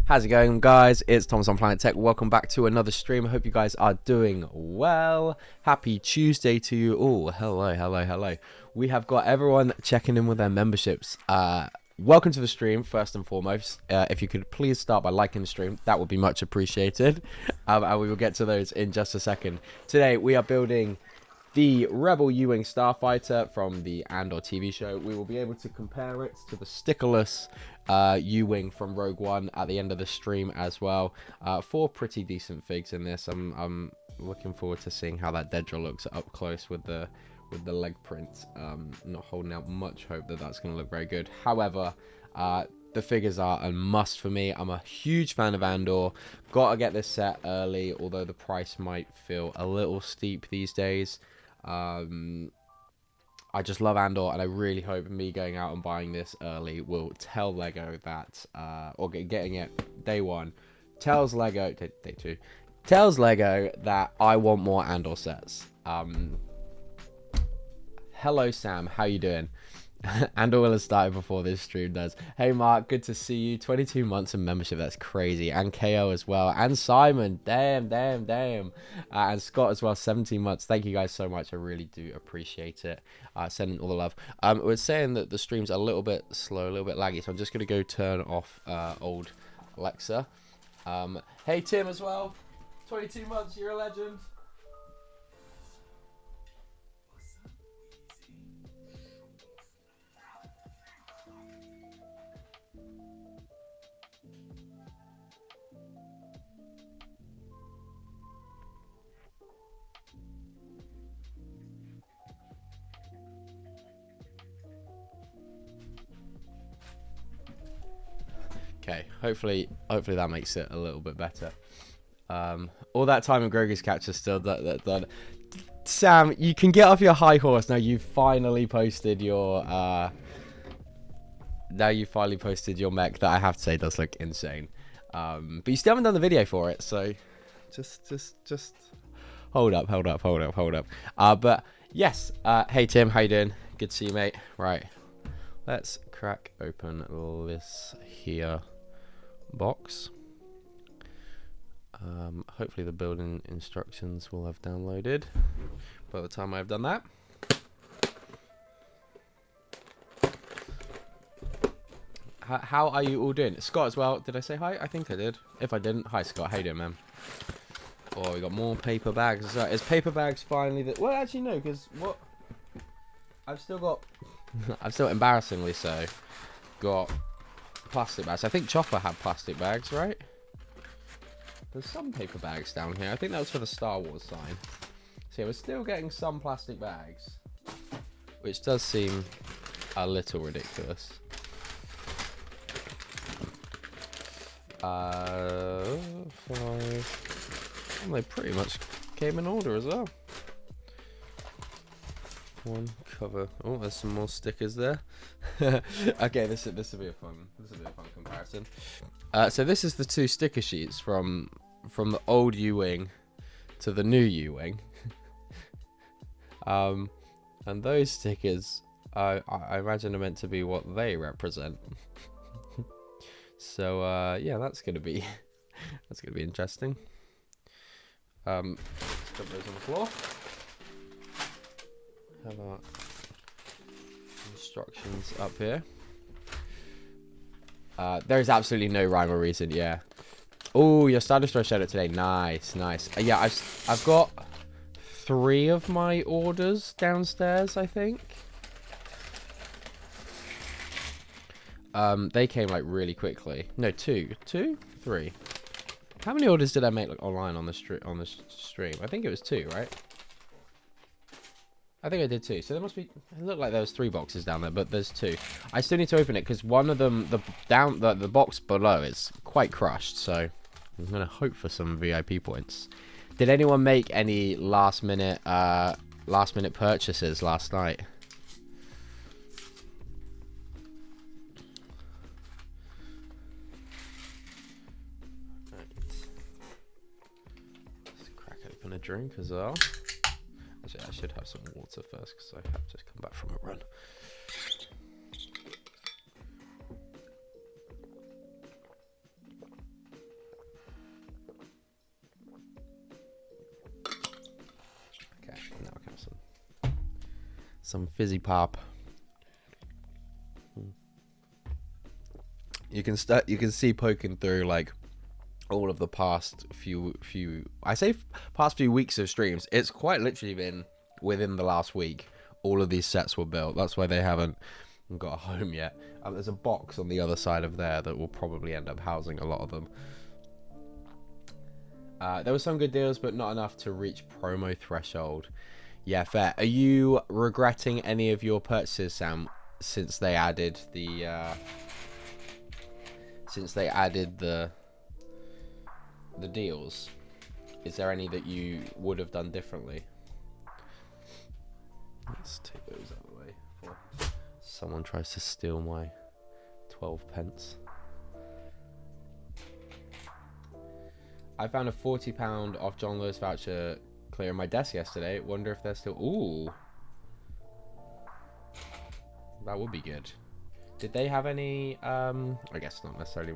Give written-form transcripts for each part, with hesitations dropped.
How's it going, guys? It's Thomas on Planet Tech. Welcome back to another stream. I hope you guys are doing well. Happy Tuesday to you all. Hello. We have got everyone checking in with their memberships. Welcome to the stream, first and foremost. If you could please start by liking the stream, that would be much appreciated. And we will get to those in just a second. Today, we are building the Rebel U-Wing Starfighter from the Andor TV show. We will be able to compare it to the stickerless U-Wing from Rogue One at the end of the stream as well. Four pretty decent figs in this. I'm looking forward to seeing how that Dedra looks up close with the leg print. Not holding out much hope that that's going to look very good. However, the figures are a must for me. I'm a huge fan of Andor. Got to get this set early, although the price might feel a little steep these days. I just love Andor, and I really hope me going out and buying this early will tell Lego that, or getting it day one, tells Lego, day two, tells Lego that I want more Andor sets. Hello, Sam. How you doing? Andor will have started before this stream does. Hey, Mark. Good to see you. 22 months of membership. That's crazy. And KO as well. And Simon. Damn. And Scott as well. 17 months. Thank you guys so much. I really do appreciate it. Sending all the love. We're saying that the stream's a little bit slow, a little bit laggy. So I'm just going to go turn off old Alexa. Hey, Tim as well. 22 months. You're a legend. Okay, hopefully that makes it a little bit better. All that time in Grogu's capture still done. Sam, you can get off your high horse now. You've finally posted your mech that I have to say does look insane. But you still haven't done the video for it, so just hold up. But yes, hey Tim, how you doing? Good to see you, mate. Right, let's crack open this here box. Hopefully the building instructions will have downloaded by the time I've done that. How are you all doing? Scott as well. Did I say hi? I think I did. If I didn't, hi Scott. How you doing, man? Oh, we got more paper bags. So is paper bags finally that? Well, actually no, because what? I've still embarrassingly so got plastic bags. I think Chopper had plastic bags, right? There's some paper bags down here. I think that was for the Star Wars sign. So yeah, we're still getting some plastic bags, which does seem a little ridiculous. Five. Well, they pretty much came in order as well. One cover. Oh, there's some more stickers there. Okay, this will be a fun comparison. So this is the two sticker sheets from the old U-Wing to the new U-Wing. And those stickers, I imagine are meant to be what they represent. So yeah, that's gonna be interesting. Let's put those on the floor. Have our instructions up here. There's absolutely no rhyme or reason, yeah. Oh, your Star Destroyer showed up today. Nice. Yeah, I've got 3 of my orders downstairs, I think. They came like really quickly. No, 3. How many orders did I make like online on the stream? I think it was 2, right? I think I did 2. So there must be. It looked like there was 3 boxes down there, but there's 2. I still need to open it because one of them, the box below, is quite crushed. So I'm gonna hope for some VIP points. Did anyone make any last minute purchases last night? Right. Let's crack open a drink as well. Actually, I should have some water first because I have just come back from a run. Some fizzy pop. You can see poking through like all of the past few past few weeks of streams. It's quite literally been within the last week all of these sets were built. That's why they haven't got a home yet. There's a box on the other side of there that will probably end up housing a lot of them. There were some good deals, but not enough to reach promo threshold. Yeah, fair. Are you regretting any of your purchases, Sam, since they added the deals? Is there any that you would have done differently? Let's take those out of the way before someone tries to steal my 12 pence. I found a £40 off John Lewis voucher clearing my desk yesterday. Wonder if they're still... Ooh. That would be good. Did they have any... I guess not necessarily...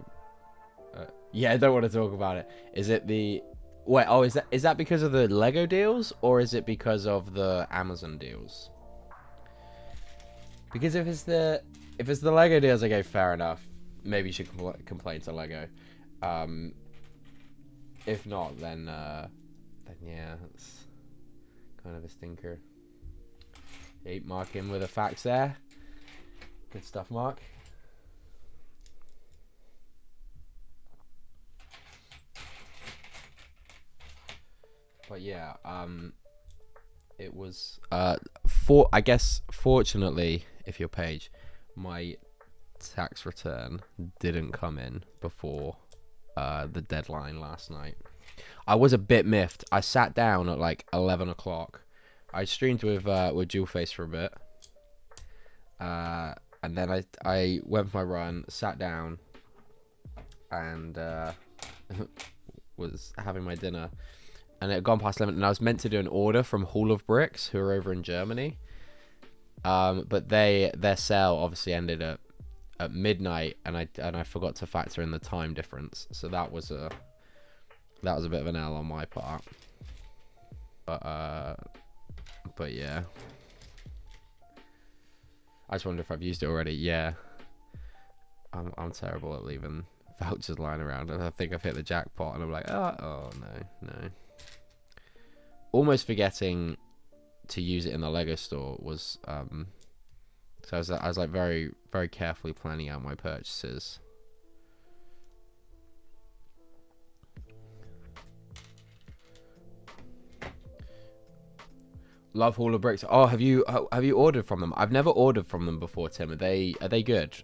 yeah, I don't want to talk about it. Is it the... Wait, oh, is that because of the Lego deals? Or is it because of the Amazon deals? Because if it's the Lego deals, okay, fair enough. Maybe you should complain to Lego. If not, then yeah, it's kind of a stinker. Mark in with the facts there. Good stuff, Mark. But yeah, it was I guess fortunately, if your page, my tax return didn't come in before the deadline last night. I was a bit miffed. I sat down at like 11 o'clock. I streamed with Dual Face for a bit, and then I went for my run, sat down, and was having my dinner. And it had gone past 11, and I was meant to do an order from Hall of Bricks, who are over in Germany. But their sale obviously ended at midnight, and I forgot to factor in the time difference. So that was a bit of an L on my part. But yeah. I just wonder if I've used it already. Yeah. I'm terrible at leaving vouchers lying around, and I think I've hit the jackpot, and I'm like, oh no. Almost forgetting to use it in the Lego store was so I was like very, very carefully planning out my purchases. Love Hall of Bricks. Oh, have you ordered from them? I've never ordered from them before, Tim. Are they good?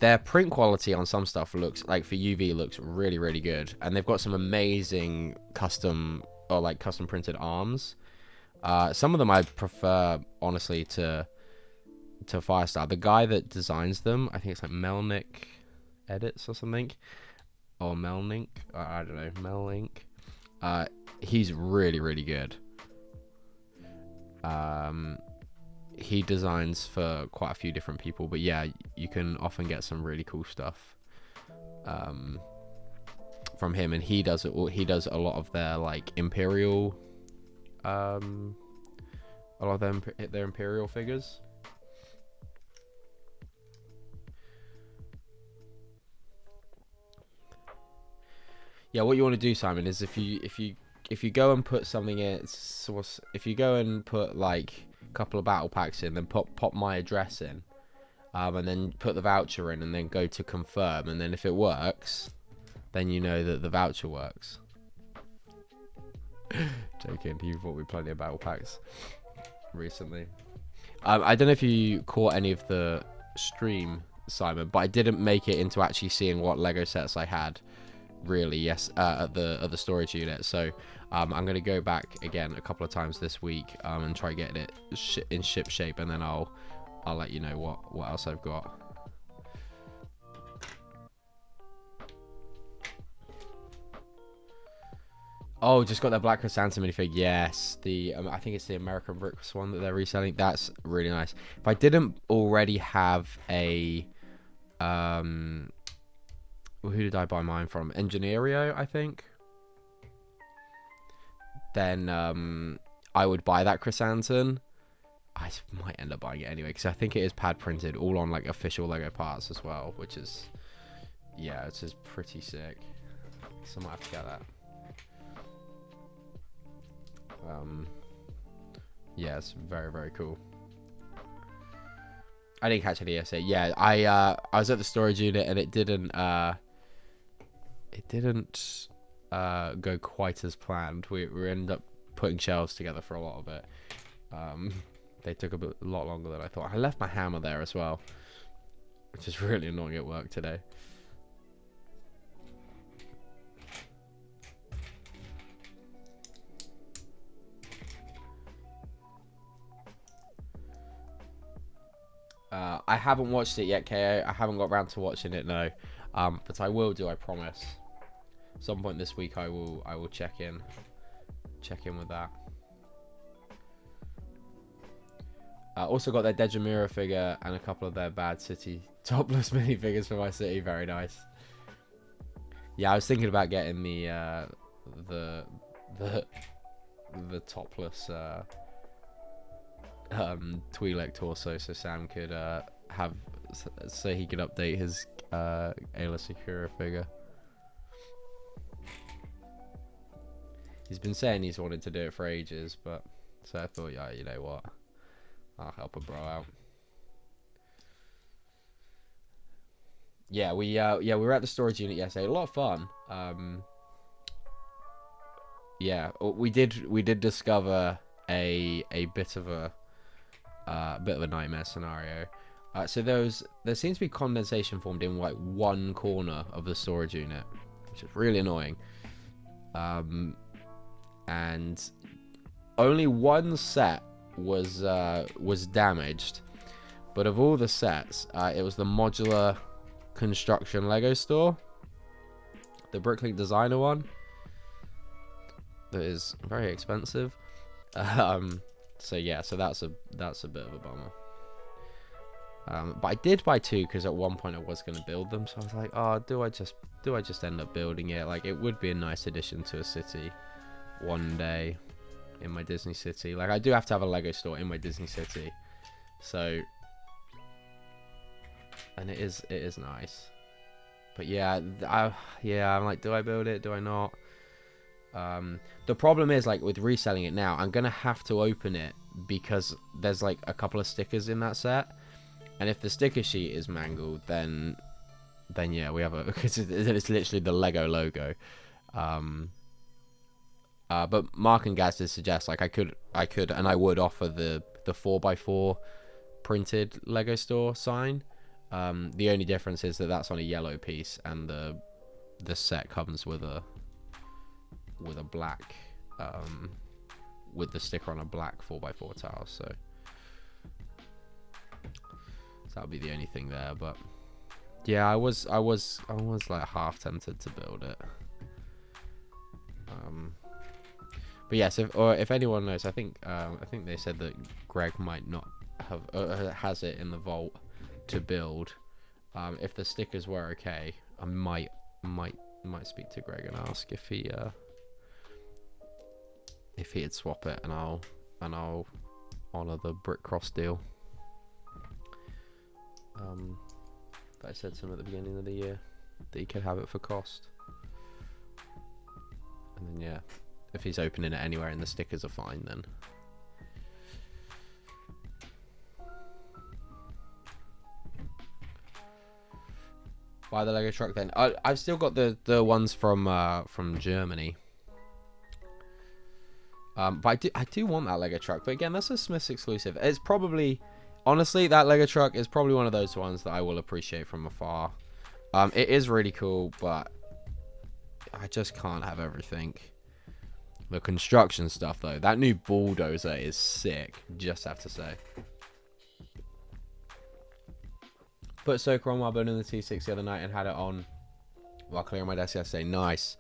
Their print quality on some stuff looks like, for UV, looks really, really good, and they've got some amazing custom printed arms. Some of them I prefer, honestly, to Firestar. The guy that designs them, I think it's like Melnick Edits or something, or Melnick. I don't know, Melnick. He's really, really good. He designs for quite a few different people, but yeah, you can often get some really cool stuff from him, and he does a lot of their like Imperial, a lot of their Imperial figures. Yeah, what you want to do, Simon, is if you go and put something in, if you go and put like a couple of battle packs in, then pop my address in, and then put the voucher in, and then go to confirm, and then if it works, then you know that the voucher works. Joking, you bought me plenty of battle packs recently. I don't know if you caught any of the stream, Simon, but I didn't make it into actually seeing what Lego sets I had. Really, yes, at the storage unit. So I'm gonna go back again a couple of times this week and try get it in ship shape, and then I'll let you know what else I've got. Oh, just got that Black Chrysanthemum minifig. Yes, I think it's the American Bricks one that they're reselling. That's really nice. If I didn't already have a who did I buy mine from? Engineerio, I think. Then I would buy that Chrysanthemum. I might end up buying it anyway, because I think it is pad printed, all on like official Lego parts as well, which is, yeah, it's just pretty sick. So I might have to get that. Yeah, it's very, very cool. I didn't catch any ESA. Yeah, I was at the storage unit and it didn't go quite as planned. We ended up putting shelves together for a lot of it. They took a lot longer than I thought. I left my hammer there as well, which is really annoying at work today. I haven't watched it yet, KO. I haven't got around to watching it, no. But I will do, I promise. Some point this week I will check in with that. Also got their Dejamura figure and a couple of their Bad City topless minifigures for my city. Very nice. Yeah, I was thinking about getting the topless Twi'lek torso, so Sam could so he could update his Ayla Secura figure. He's been saying he's wanted to do it for ages, but so I thought, yeah, you know what, I'll help a bro out. Yeah, we were at the storage unit yesterday. A lot of fun. Yeah, we did discover a bit of a nightmare scenario. So there seems to be condensation formed in like one corner of the storage unit, which is really annoying. And only one set was damaged, but of all the sets, it was the modular construction Lego store, the Bricklink designer one, that is very expensive. So yeah, so that's a bit of a bummer. But I did buy two because at one point I was going to build them, so I was like, oh, do I just end up building it? Like, it would be a nice addition to a city one day in my Disney city. Like, I do have to have a Lego store in my Disney city, so, and it is nice. But yeah, I'm like, do I build it? Do I not? The problem is, like, with reselling it now, I'm gonna have to open it because there's like a couple of stickers in that set, and if the sticker sheet is mangled, then yeah, we have because it's literally the Lego logo. But Mark and Gaz did suggest, like, I could and I would offer the 4x4 printed Lego store sign. The only difference is that that's on a yellow piece, and the set comes with a black with the sticker on a black 4x4 tile, so that'll be the only thing there. But yeah, I was like half tempted to build it. But yes, if anyone knows, I think they said that Greg might not have has it in the vault to build. If the stickers were okay, I might speak to Greg and ask if he'd swap it, and I'll honor the Brick Cross deal that I said to him at the beginning of the year, that he could have it for cost. And then yeah, if he's opening it anywhere and the stickers are fine, then buy the Lego truck then. I've still got the ones from Germany. But I do want that Lego truck. But again, that's a Smith's exclusive. It's probably, honestly, that Lego truck is probably one of those ones that I will appreciate from afar. It is really cool, but I just can't have everything. The construction stuff, though, that new bulldozer is sick, just have to say. Put Soaker on while building the T6 the other night and had it on while clearing my desk yesterday. Nice.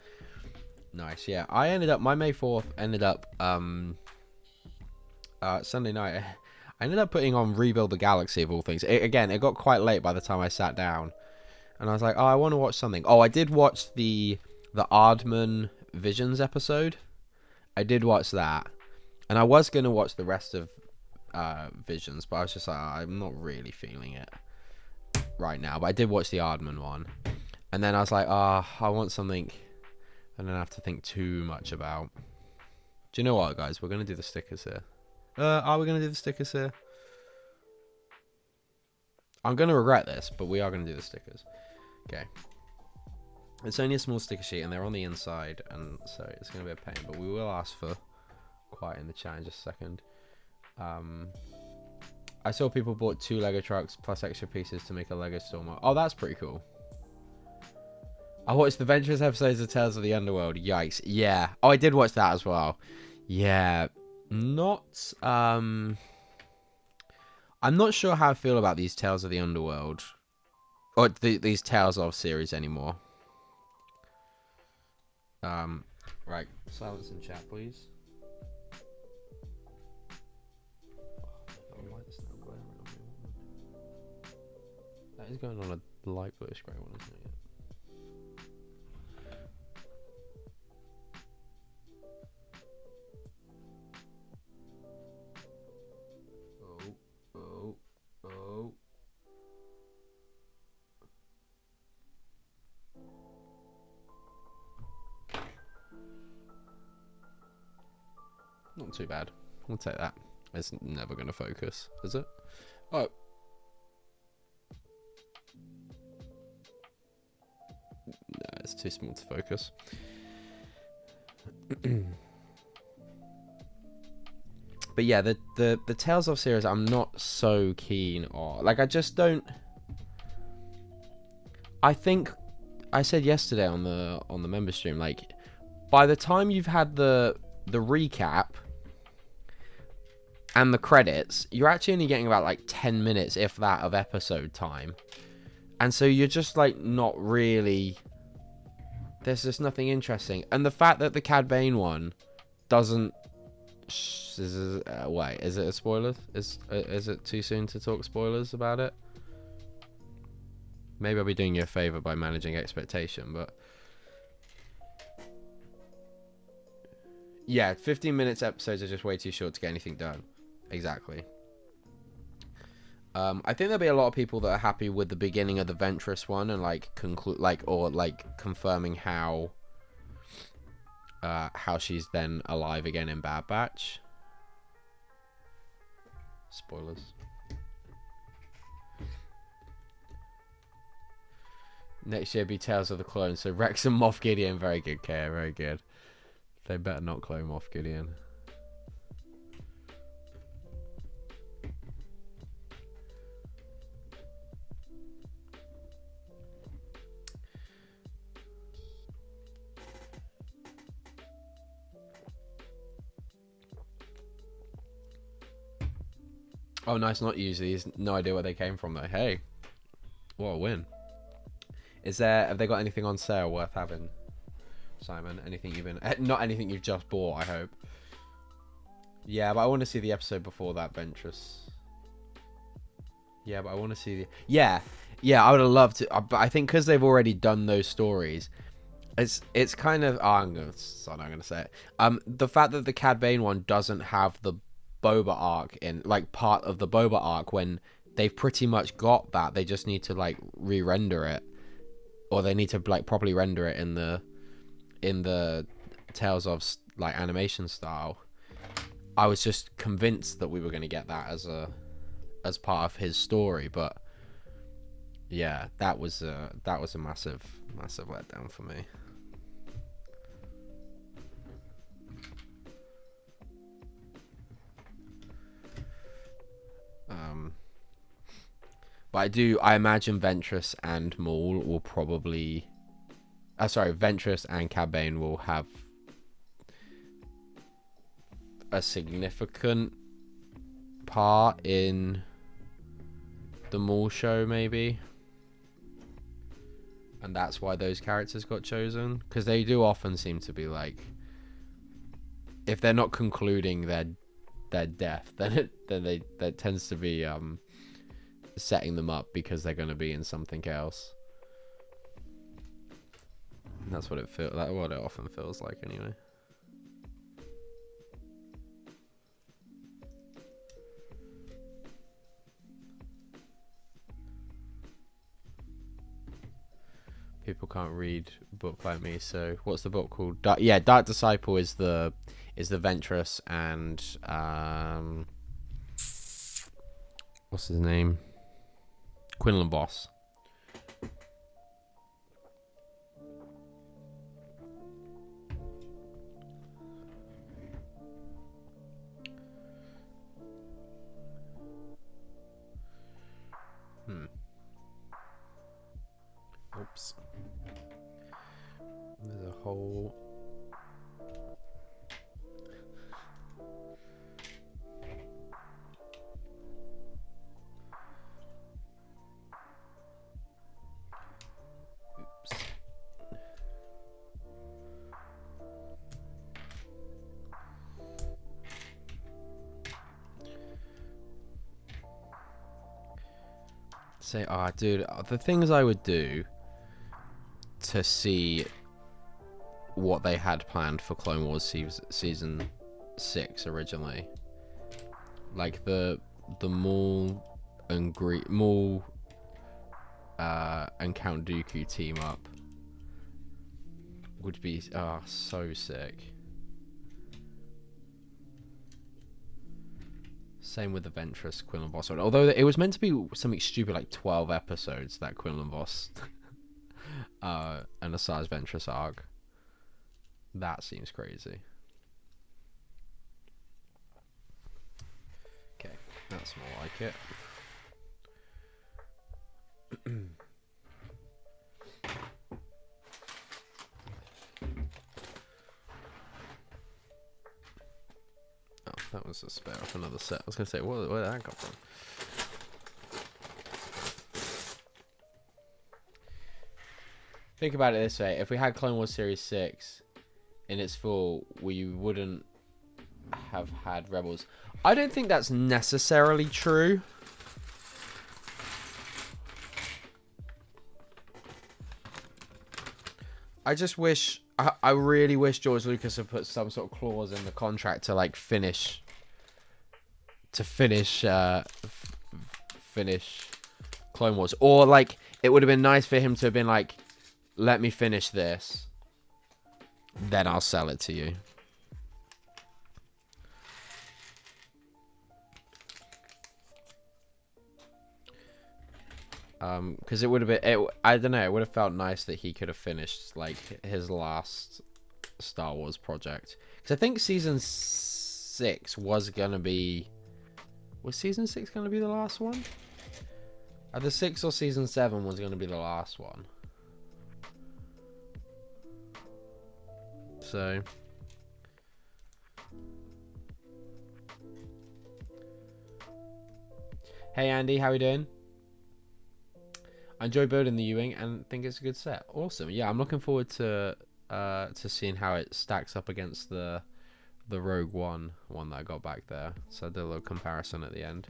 Nice, yeah. I ended up, my May 4th ended up, Sunday night, I ended up putting on Rebuild the Galaxy, of all things. Again, it got quite late by the time I sat down. And I was like, oh, I want to watch something. Oh, I did watch the Aardman Visions episode. I did watch that. And I was going to watch the rest of Visions, but I was just like, I'm not really feeling it right now. But I did watch the Aardman one, and then I was like, I want something I don't have to think too much about. Do you know what, guys? We're gonna do the stickers here. Are we gonna do the stickers here? I'm gonna regret this, but we are gonna do the stickers. Okay. It's only a small sticker sheet, and they're on the inside, and so it's gonna be a pain. But we will ask for quiet in the chat in just a second. I saw people bought 2 Lego trucks plus extra pieces to make a Lego Stormer. Oh, that's pretty cool. I watched the Venturous episodes of Tales of the Underworld. Yikes. Yeah. Oh, I did watch that as well. Yeah. Not, I'm not sure how I feel about these Tales of the Underworld. Or these Tales of series anymore. Right. Silence in chat, please. That is going on a light bluish grey one, isn't it? Oh. Not too bad. We'll take that. It's never going to focus, is it? Oh. No, it's too small to focus. But yeah, the Tales of series I'm not so keen on. Like, I just don't. I think I said yesterday on the member stream, like, by the time you've had the recap and the credits, you're actually only getting about like 10 minutes, if that, of episode time. And so you're just like not really. There's just nothing interesting. And the fact that the Cad Bane one doesn't. Wait, is it a spoiler? Is it too soon to talk spoilers about it? Maybe I'll be doing you a favor by managing expectation, but yeah, 15 minutes episodes are just way too short to get anything done. Exactly. I think there'll be a lot of people that are happy with the beginning of the Ventress one and like confirming how she's then alive again in Bad Batch. Spoilers. Next year be Tales of the Clones. So Rex and Moff Gideon, very good, Care, very good. They better not clone Moff Gideon. Oh, nice, not use these. No idea where they came from though. Hey, what a win. Have they got anything on sale worth having, Simon? Anything you've been, not anything you've just bought, I hope. Yeah, but I want to see the episode before that, Ventress. Yeah, but I want to see the... Yeah, I would have loved to, but I think because they've already done those stories, it's kind of... Oh, I'm not going to say it. The fact that the Cad Bane one doesn't have the Boba arc in, like, part of the Boba arc, when they've pretty much got that. They just need to, like, re-render it. Or they need to, like, properly render it in the Tales of, like, animation style. I was just convinced that we were going to get that as part of his story, but yeah, that was a massive letdown for me. But I imagine Ventress and Maul will probably... Ventress and Cad Bane will have a significant part in the Maul show, maybe. And that's why those characters got chosen. Because they do often seem to be like... If they're not concluding their death, then that tends to be... setting them up because they're going to be in something else. And that's what what it often feels like anyway. People can't read book like me. So what's the book called? Dark Disciple is the Ventress and what's his name? Quinlan Boss. Oops. There's a whole... Oops. Say, dude, the things I would do to see what they had planned for Clone Wars season 6 originally, like the Maul and and Count Dooku team up would be so sick. Same with the Ventress Quinlan Boss one. Although it was meant to be something stupid like 12 episodes, that Quinlan Boss and Asajj Ventress arc. That seems crazy. Okay, that's more like it. Oh, that was a spare off another set. I was going to say, where did that come from? Think about it this way. If we had Clone Wars Series 6 in its full, we wouldn't have had Rebels. I don't think that's necessarily true. I just wish... I really wish George Lucas had put some sort of clause in the contract to like finish Clone Wars, or like it would have been nice for him to have been like, let me finish this, then I'll sell it to you. Because it would have been, I don't know, it would have felt nice that he could have finished like his last Star Wars project. Because I think season 6 was gonna be, was season 6 gonna be the last one? Either 6 or season 7 was gonna be the last one. So hey Andy, how are you doing? I enjoy building the U-Wing and think it's a good set. Awesome. Yeah, I'm looking forward to seeing how it stacks up against the Rogue One that I got back there. So I did a little comparison at the end.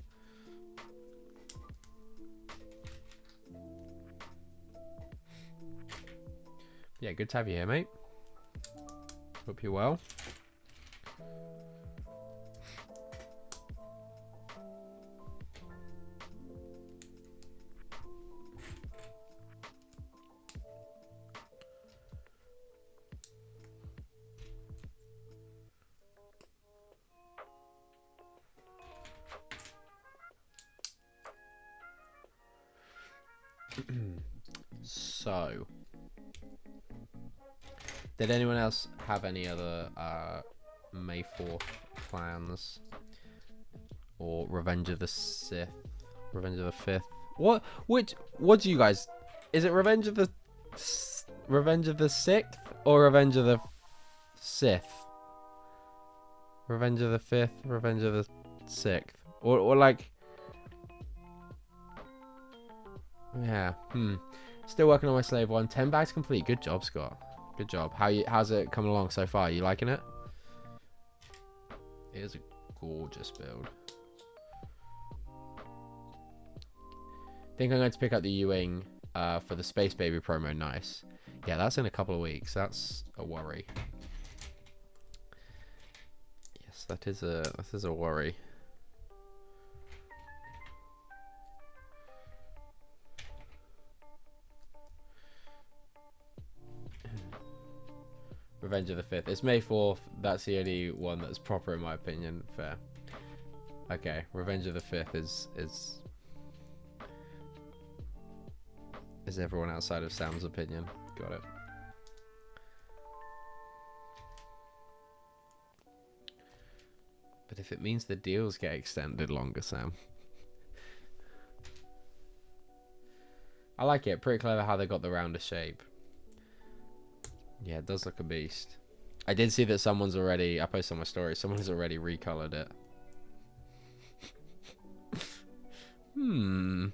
Yeah, good to have you here, mate. Hope you're well. So, did anyone else have any other May 4th plans? Or Revenge of the Sith? Revenge of the 5th? What do you guys... Is it Revenge of the 6th or Revenge of the Sith? Revenge of the 5th, Revenge of the 6th. Or like... Yeah, Still working on my Slave one. 10 bags complete. Good job, Scott. Good job. How's it coming along so far? You liking it? It is a gorgeous build. Think I'm going to pick up the U-Wing for the Space Baby promo. Nice. Yeah, that's in a couple of weeks. That's a worry. Yes, that is a worry. Revenge of the 5th. It's May 4th. That's the only one that's proper in my opinion. Fair. Okay, Revenge of the 5th is everyone outside of Sam's opinion. Got it. But if it means the deals get extended longer, Sam. I like it. Pretty clever how they got the rounder shape. Yeah, it does look a beast. I did see that someone's already... I posted on my story. Someone's already recolored it. I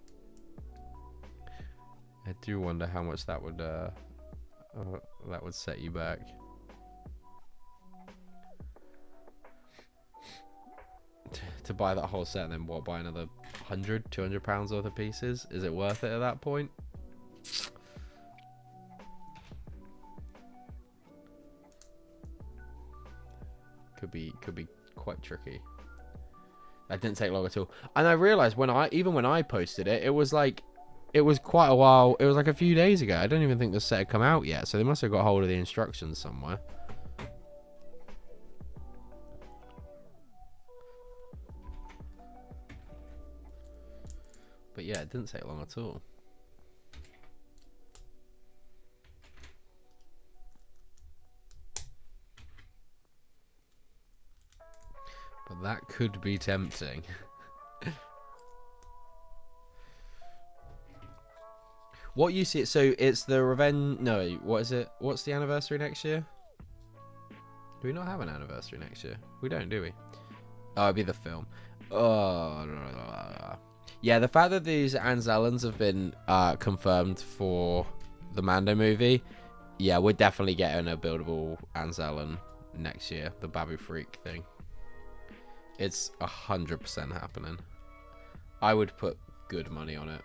do wonder how much that would set you back. To buy that whole set and then what, buy another 100, 200 pounds worth of pieces? Is it worth it at that point? Could be quite tricky. That didn't take long at all. And I realized when I posted it, it was quite a while. It was like a few days ago. I don't even think the set had come out yet, so they must have got hold of the instructions somewhere. But yeah, it didn't take long at all. But that could be tempting. What you see? So it's the Revenge. No, what is it? What's the anniversary next year? Do we not have an anniversary next year? We don't, do we? Oh, it'd be the film. Oh, yeah. The fact that these Anzellans have been confirmed for the Mando movie, yeah, we're definitely getting a buildable Anzellan next year. The Babu Freak thing. It's 100% happening. I would put good money on it.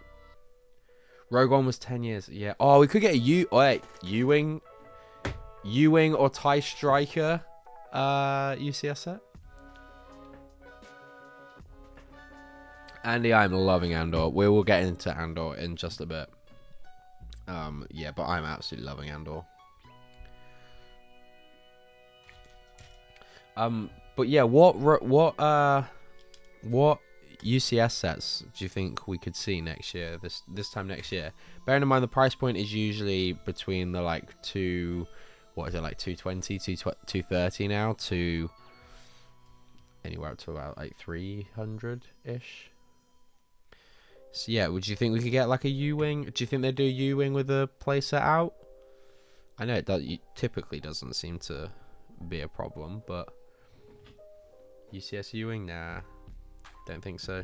Rogue One was 10 years. Yeah. Oh, we could get a U-Wing or TIE Striker UCS set. Andy, I'm loving Andor. We will get into Andor in just a bit. Yeah, but I'm absolutely loving Andor. But yeah, what UCS sets do you think we could see next year? This time next year. Bearing in mind the price point is usually between the like what is it, like 220, 230 now to anywhere up to about like 300 ish. So yeah, would you think we could get like a U-Wing? Do you think they'd do a U-Wing with a playset out? I know it typically doesn't seem to be a problem, but UCS U-Wing? Nah, don't think so.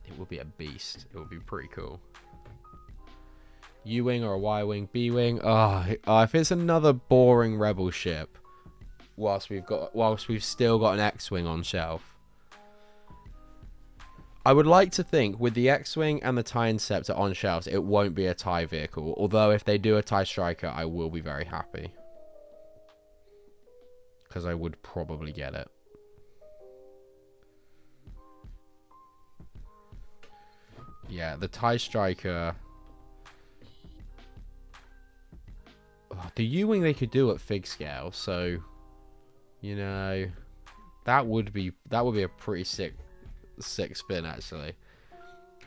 It would be a beast. It would be pretty cool. U-Wing or a Y-Wing, B-Wing. Oh, if it's another boring Rebel ship, whilst we've still got an X-Wing on shelf. I would like to think with the X-Wing and the TIE Interceptor on shelves, it won't be a TIE vehicle. Although if they do a TIE Striker, I will be very happy. Because I would probably get it. Yeah, the TIE Striker. Oh, the U-Wing they could do at fig scale, so you know, that would be a pretty sick spin actually.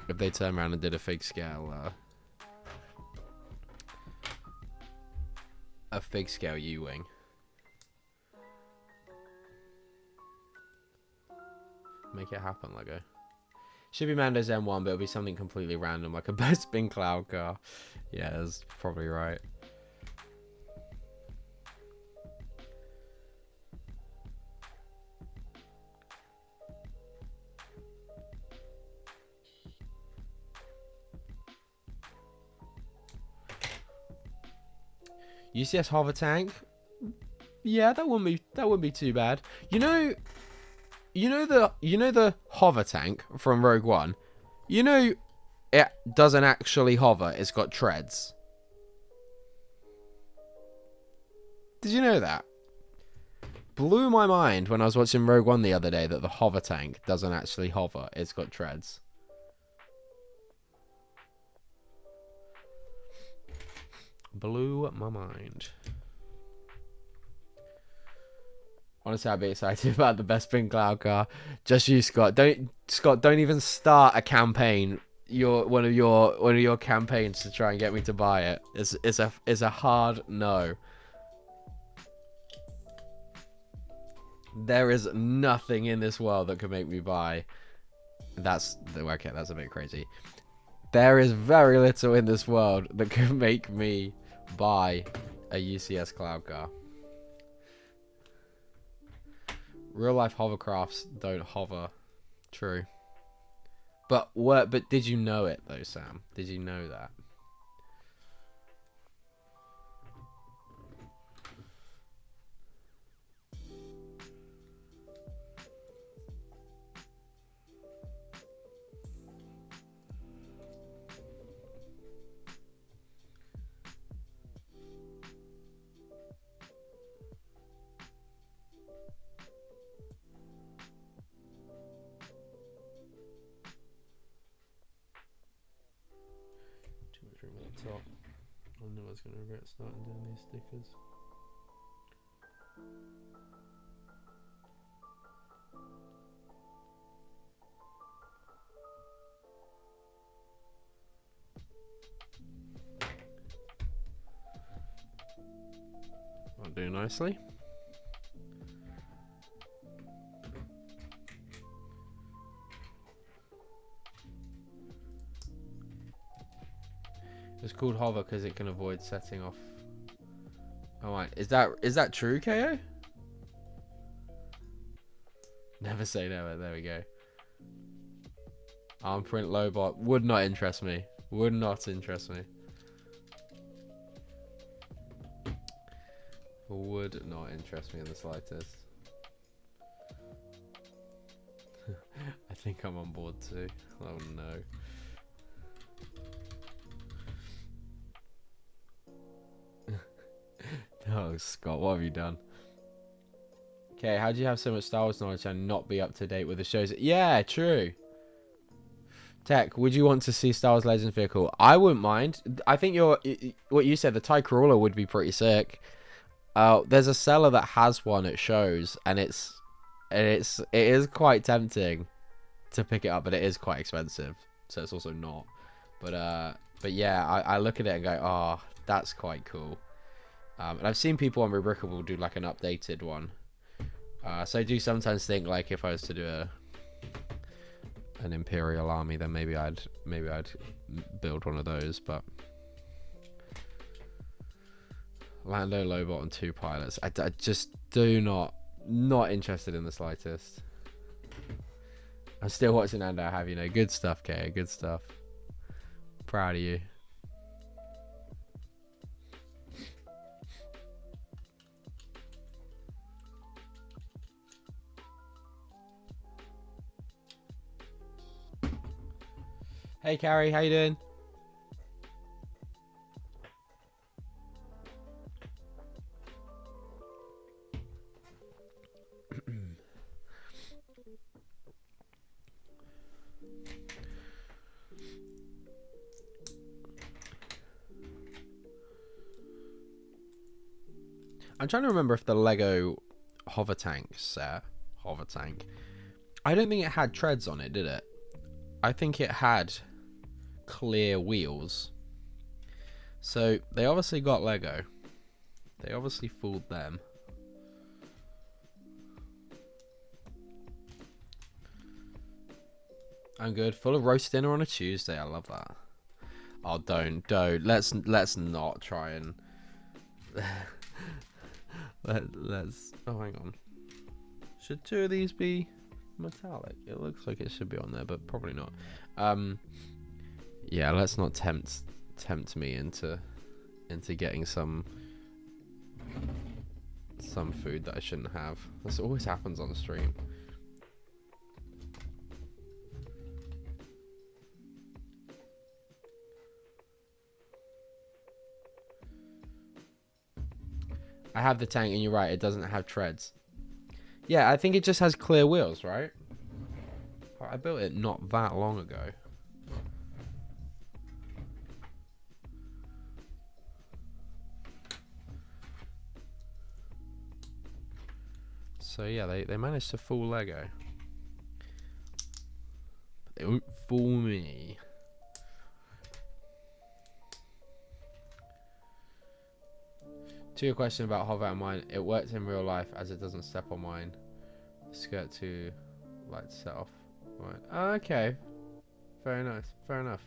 If they turned around and did a fig scale U-Wing. Make it happen, Lego. Should be Mando's M1, but it'll be something completely random, like a best bin cloud car. Yeah, that's probably right. UCS hover tank. Yeah, that wouldn't be too bad. You know the hover tank from Rogue One. You know it doesn't actually hover. It's got treads. Did you know that? Blew my mind when I was watching Rogue One the other day that the hover tank doesn't actually hover. It's got treads. Blew my mind. Honestly, I'd be excited about the best pin cloud car. Just you, Scott. Don't even start a campaign. One of your campaigns to try and get me to buy it. It's a hard no. There is nothing in this world that could make me buy. That's okay. That's a bit crazy. There is very little in this world that could make me buy a UCS cloud car. Real life hovercrafts don't hover. True. But did you know it though, Sam? Did you know that? Top. I knew I was going to regret starting doing these stickers. I'll do nicely. It's called hover because it can avoid setting off. Oh, right. Is that true, KO? Never say never. There we go. Arm print Lobot would not interest me. Would not interest me. Would not interest me in the slightest. I think I'm on board too. Oh no. Oh, Scott, what have you done? Okay, how do you have so much Star Wars knowledge and not be up to date with the shows? Yeah, true. Tech, would you want to see Star Wars Legends vehicle? I wouldn't mind. I think what you said, the TIE Crawler would be pretty sick. There's a seller that has one at shows, and it is quite tempting to pick it up, but it is quite expensive, so it's also not. But yeah, I look at it and go, oh, that's quite cool. And I've seen people on Rebrickable do like an updated one. So I do sometimes think like if I was to do an Imperial army, then maybe I'd build one of those. But Lando, Lobot, and 2 pilots. I just do not interested in the slightest. I'm still watching Andor. Have you know? Good stuff, Kay. Good stuff. Proud of you. Hey, Carrie, how you doing? I'm trying to remember if the Lego hover tank set, I don't think it had treads on it, did it? I think it had clear wheels. So they obviously got Lego. They obviously fooled them. I'm good. Full of roast dinner on a Tuesday. I love that. Oh, don't. Let's not try and let's. Oh, hang on. Should 2 of these be metallic? It looks like it should be on there, but probably not. Yeah, let's not tempt me into getting some food that I shouldn't have. This always happens on the stream. I have the tank, and you're right, it doesn't have treads. Yeah, I think it just has clear wheels, right? I built it not that long ago. So yeah, they managed to fool Lego. But they won't fool me. To your question about hover out mine, it works in real life as it doesn't step on mine. Skirt to light set off. Right. Okay. Very nice. Fair enough.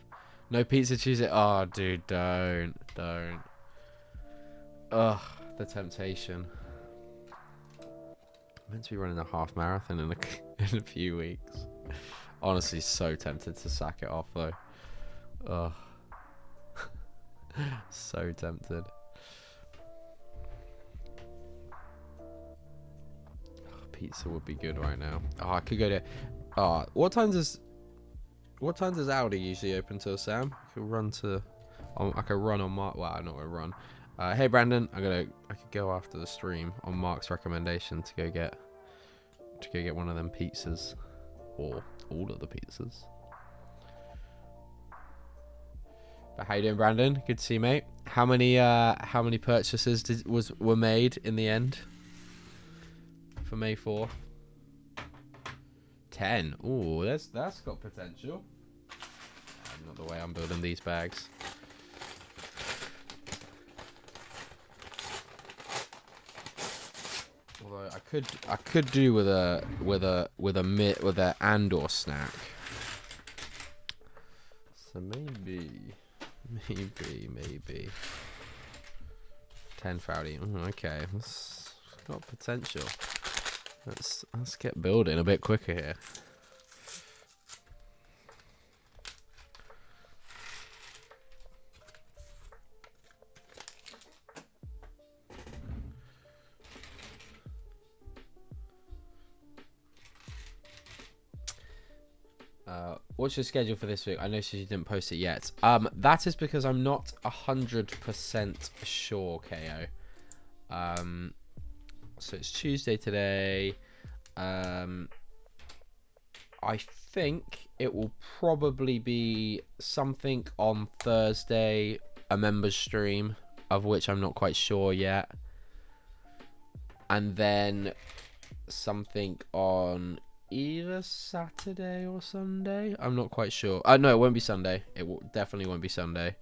No pizza Tuesday. Oh, dude, don't. Ugh, the temptation. I'm meant to be running a half marathon in a few weeks. Honestly, so tempted to sack it off though. Ugh. So tempted. Oh, pizza would be good right now. Oh, I could go to. Oh, what time does Audi usually open till, Sam? I could run to. I could run on Mark. Well, I'm not gonna run. Hey Brandon, I could go after the stream on Mark's recommendation to go get one of them pizzas, or all of the pizzas. But how you doing, Brandon? Good to see you, mate. How many purchases were made in the end for May 4th? 10. Ooh, that's got potential. Not the way I'm building these bags. Although I could do with a Andor snack. So maybe 10 for Audi. Okay, it's got potential. Let's get building a bit quicker here. What's your schedule for this week? I noticed you didn't post it yet. That is because I'm not 100% sure, KO. So it's Tuesday today. I think it will probably be something on Thursday, a members stream, of which I'm not quite sure yet. And then something on either Saturday or Sunday. I'm not quite sure. No, it won't be Sunday. Definitely won't be Sunday.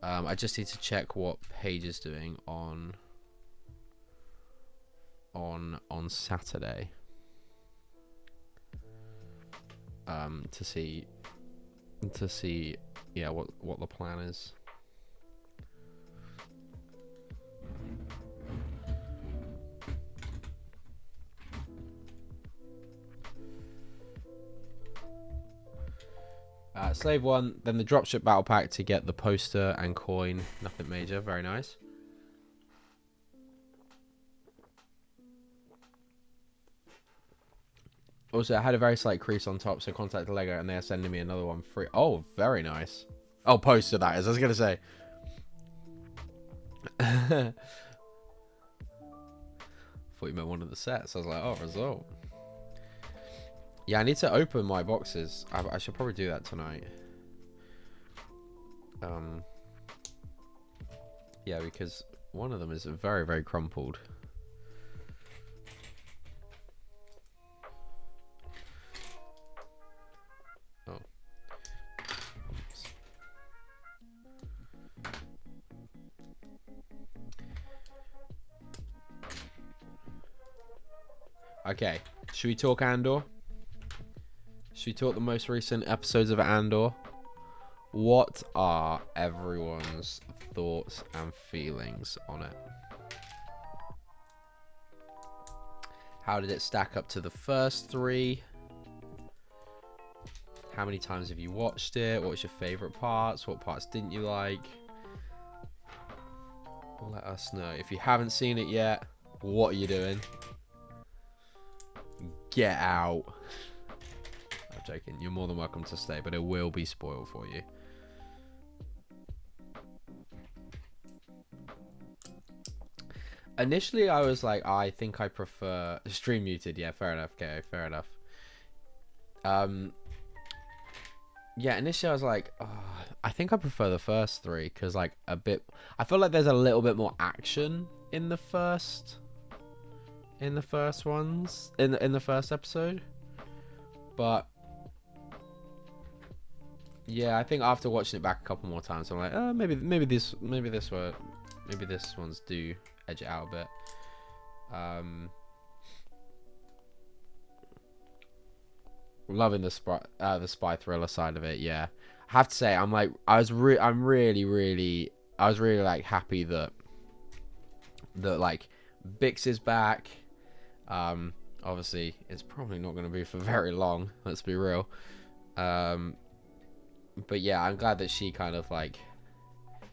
I just need to check what Paige is doing on Saturday. To see yeah what the plan is. Slave 1, then the dropship battle pack to get the poster and coin. Nothing major, very nice. Also, I had a very slight crease on top, so contact Lego and they are sending me another one free. Oh, very nice. Oh, poster that is, I was going to say. Thought you meant one of the sets. I was like, oh, result. Yeah, I need to open my boxes. I should probably do that tonight. Yeah, because one of them is very, very crumpled. Oh. Oops. Okay, should we talk Andor? Should we talk the most recent episodes of Andor? What are everyone's thoughts and feelings on it? How did it stack up to the first 3? How many times have you watched it? What was your favorite parts? What parts didn't you like? Let us know. If you haven't seen it yet, what are you doing? Get out. I'm joking. You're more than welcome to stay, but it will be spoiled for you. Initially, I was like, I think I prefer stream muted. Yeah, fair enough. Okay, fair enough. Yeah, initially I was like, oh, I think I prefer the first 3 because like I feel like there's a little bit more action in the first in the first ones, in the first episode. But yeah, I think after watching it back a couple more times, I'm like, oh, maybe this ones do edge it out a bit. Loving the spy thriller side of it. Yeah, I have to say, I was really like happy that like Bix is back. Obviously, it's probably not going to be for very long. Let's be real. But yeah, I'm glad that she kind of like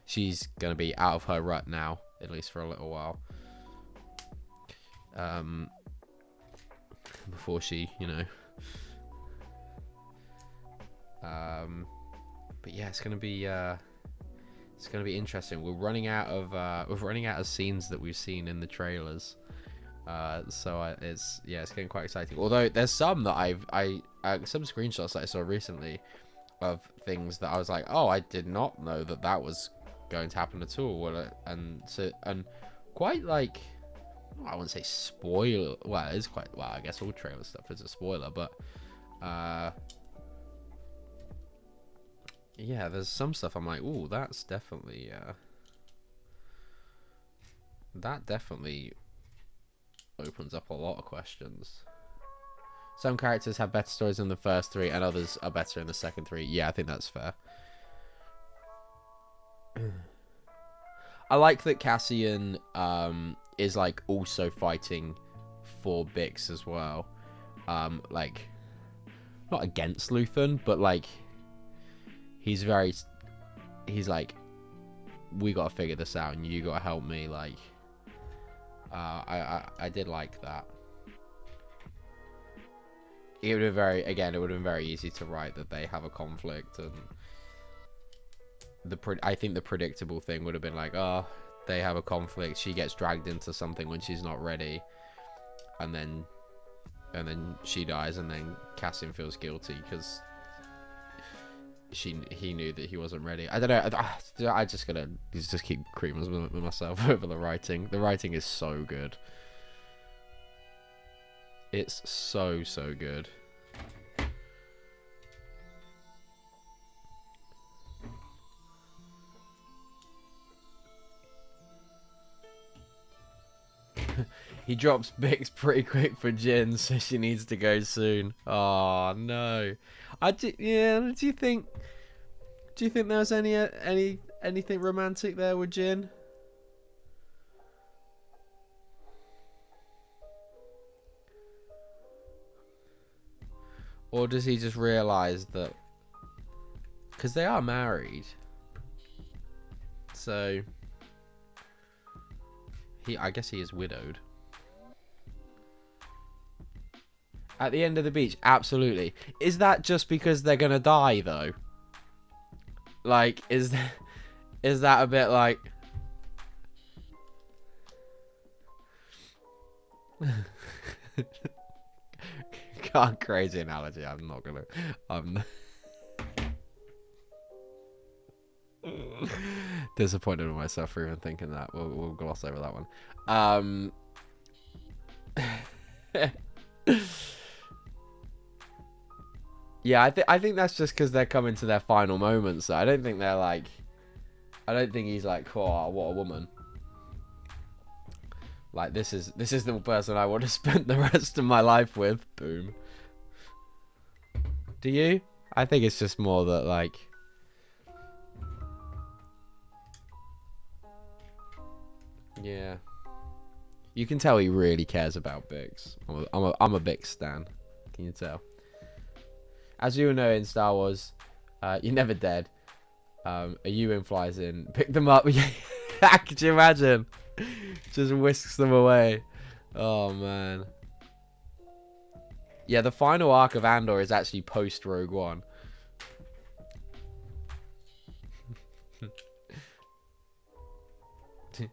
she's going to be out of her rut now, at least for a little while. Before she, you know. But yeah, it's gonna be interesting. We're running out of scenes that we've seen in the trailers. So it's getting quite exciting. Although there's some that some screenshots that I saw recently of things that I was like, oh, I did not know that was going to happen at all. And quite like, I wouldn't say spoiler. Well, it is quite. Well, I guess all trailer stuff is a spoiler, but yeah, there's some stuff I'm like, ooh, that's definitely that definitely opens up a lot of questions. Some characters have better stories in the first three, and others are better in the second three. Yeah, I think that's fair. I like that Cassian is like also fighting for Bix as well. Like not against Luthen, but like he's like, we gotta figure this out, and you gotta help me. Like, I did like that. It would have been very easy to write that they have a conflict, and I think the predictable thing would have been like, oh, they have a conflict. She gets dragged into something when she's not ready, and then she dies, and then Cassian feels guilty because he knew that he wasn't ready. I don't know. I just keep creaming with myself over the writing. The writing is so good. It's so good. He drops Bix pretty quick for Jin, so she needs to go soon. Oh no. Do you think there was anything romantic there with Jin? Or does he just realise that, because they are married, so I guess he is widowed. At the end of the beach, absolutely. Is that just because they're gonna die though? Like, is that a bit like? God, crazy analogy. I'm not. Disappointed with myself for even thinking that. We'll gloss over that one. Yeah, I think that's just because they're coming to their final moments. So I don't think they're like. I don't think he's like, oh, what a woman. Like, this is the person I want to spend the rest of my life with. Boom. Do you? I think it's just more that like. Yeah. You can tell he really cares about Bix. I'm a Bix stan. Can you tell? As you know in Star Wars, you're never dead. A UN flies in, pick them up. Could you imagine? Just whisks them away. Oh man. Yeah, the final arc of Andor is actually post Rogue One.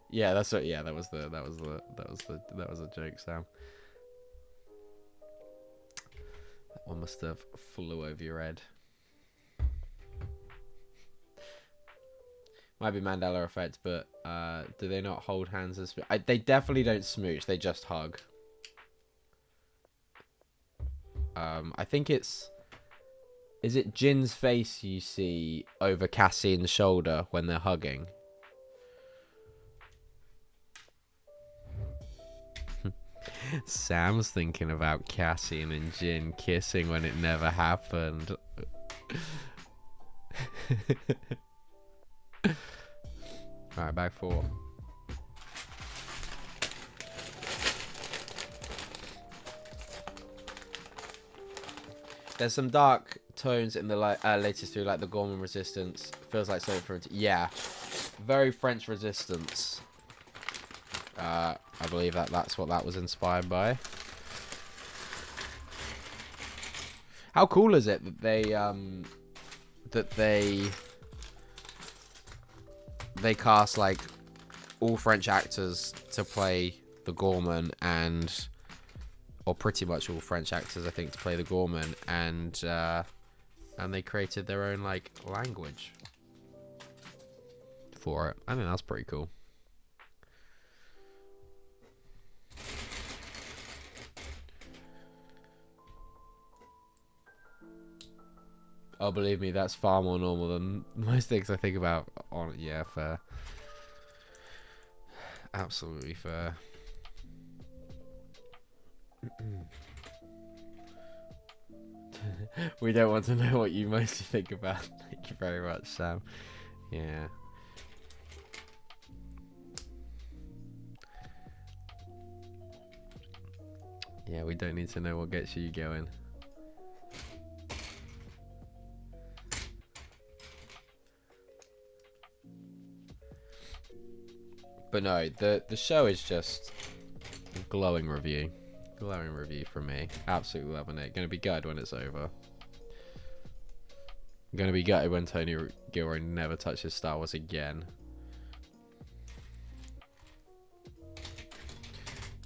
Yeah, that's what. Yeah, that was a joke, Sam. That one must have flew over your head. Might be Mandela effect, but do they not hold hands as? They definitely don't smooch. They just hug. I think it's... Is it Jin's face you see over Cassian's shoulder when they're hugging? Sam's thinking about Cassian and Jin kissing when it never happened. Alright, back 4. There's some dark tones in the latest through, like the Gorman Resistance. Feels like something from... Yeah. Very French Resistance. I believe that's what that was inspired by. How cool is it that they cast like all French actors to play the Gorman, or pretty much all French actors, I think, to play the Gorman, and they created their own like language for it. I think that's pretty cool. Oh, believe me, that's far more normal than most things I think about. Yeah, fair. Absolutely fair. We don't want to know what you mostly think about. Thank you very much, Sam. Yeah. Yeah, we don't need to know what gets you going. But no, the show is just a glowing review. Glowing review from me. Absolutely loving it. Gonna be gutted when it's over. I'm gonna be gutted when Tony Gilroy never touches Star Wars again.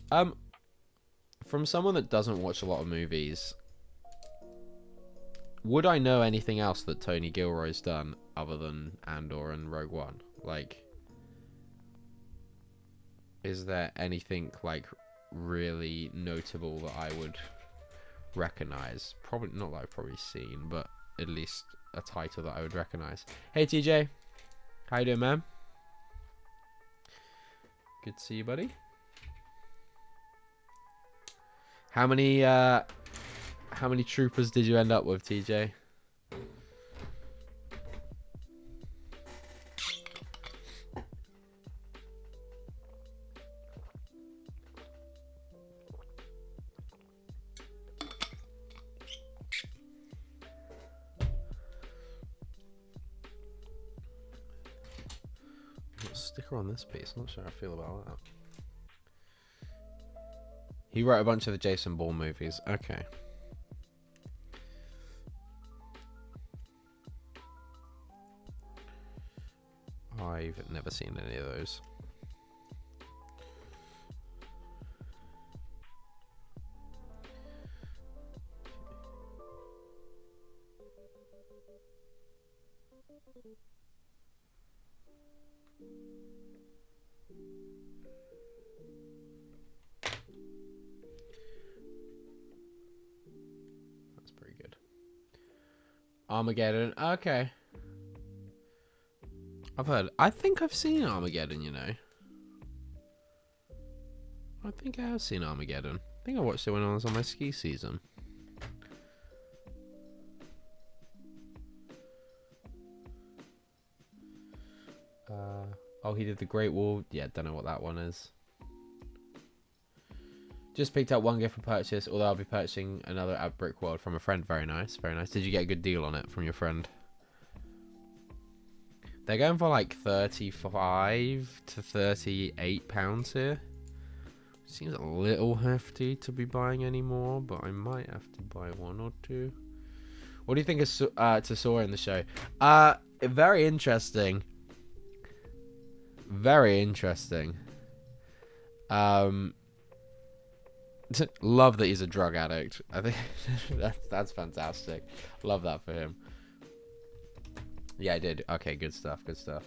From someone that doesn't watch a lot of movies, would I know anything else that Tony Gilroy's done other than Andor and Rogue One? Like, is there anything like really notable that I would recognize? Probably not that I've probably seen, but at least a title that I would recognize. Hey TJ, how you doing, man? Good to see you, buddy. How many troopers did you end up with, TJ? Sticker on this piece. I'm not sure how I feel about that. He wrote a bunch of the Jason Bourne movies. Okay. I've never seen any of those. That's pretty good. Armageddon. Okay. I think I've seen Armageddon, you know. I think I have seen Armageddon. I think I watched it when I was on my ski season. Oh, he did the Great Wall. Yeah, don't know what that one is. Just picked up one gift for purchase, although I'll be purchasing another at Brick World from a friend. Very nice, very nice. Did you get a good deal on it from your friend? They're going for like 35 to 38 pounds here. Seems a little hefty to be buying anymore, but I might have to buy one or two. What do you think of to Sora in the show? Very interesting. Very interesting. Love that he's a drug addict. I think that's fantastic. Love that for him. Yeah, I did. Okay, good stuff. Good stuff.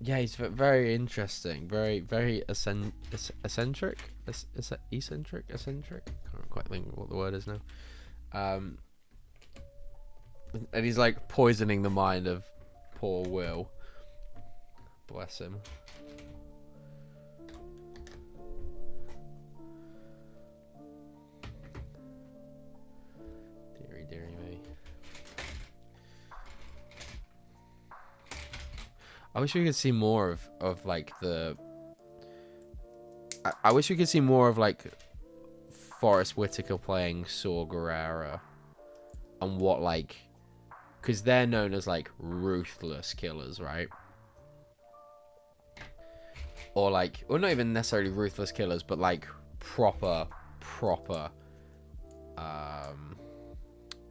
Yeah, he's very interesting. Very eccentric. Eccentric. Eccentric. Can't quite think what the word is now. Um, and he's like poisoning the mind of poor Will. Bless him. Deary me. I wish we could see more of like the. I wish we could see more of like Forrest Whitaker playing Saw Gerrera, and what like, because they're known as like ruthless killers, right? Or like, or not even necessarily ruthless killers, but like proper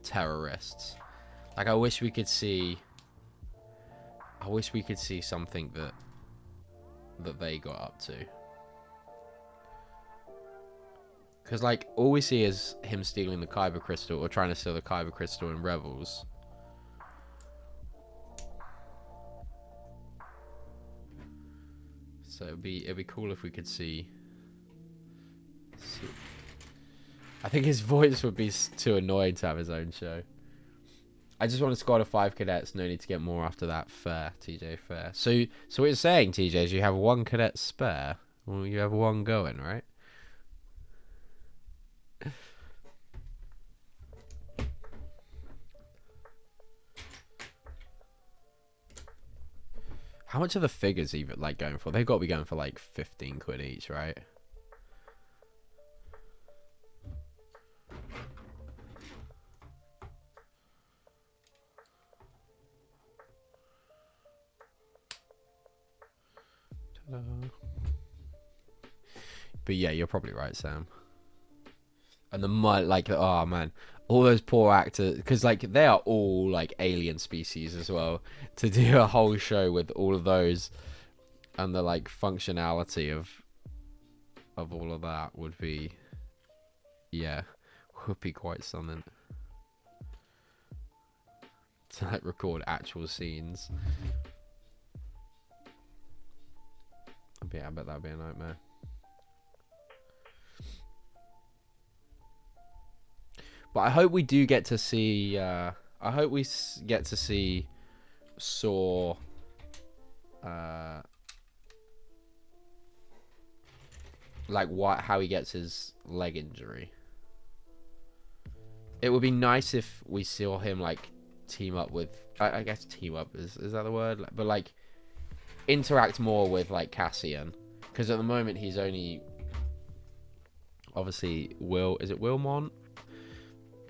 terrorists. Like I wish we could see something that they got up to. Because like all we see is him stealing the Kyber crystal, or trying to steal the Kyber crystal in Rebels. So it'd be cool if we could see. I think his voice would be too annoying to have his own show. I just want a squad of 5 cadets. No need to get more after that. Fair, TJ. Fair. So what you're saying, TJ, is you have 1 cadet spare. Well, you have 1 going, right? How much are the figures even like going for? They've got to be going for like 15 quid each, right? But yeah, you're probably right, Sam. And the like, oh man, all those poor actors, because like they are all like alien species as well. To do a whole show with all of those, and the like functionality of all of that would be, yeah, would be quite something. To like record actual scenes. Yeah, I bet that'd be a nightmare. But I hope we do get to see. I hope we get to see Saw. Like how he gets his leg injury. It would be nice if we saw him like team up with. I guess team up is that the word? But like interact more with like Cassian, because at the moment he's only. Obviously, is it Wilmont?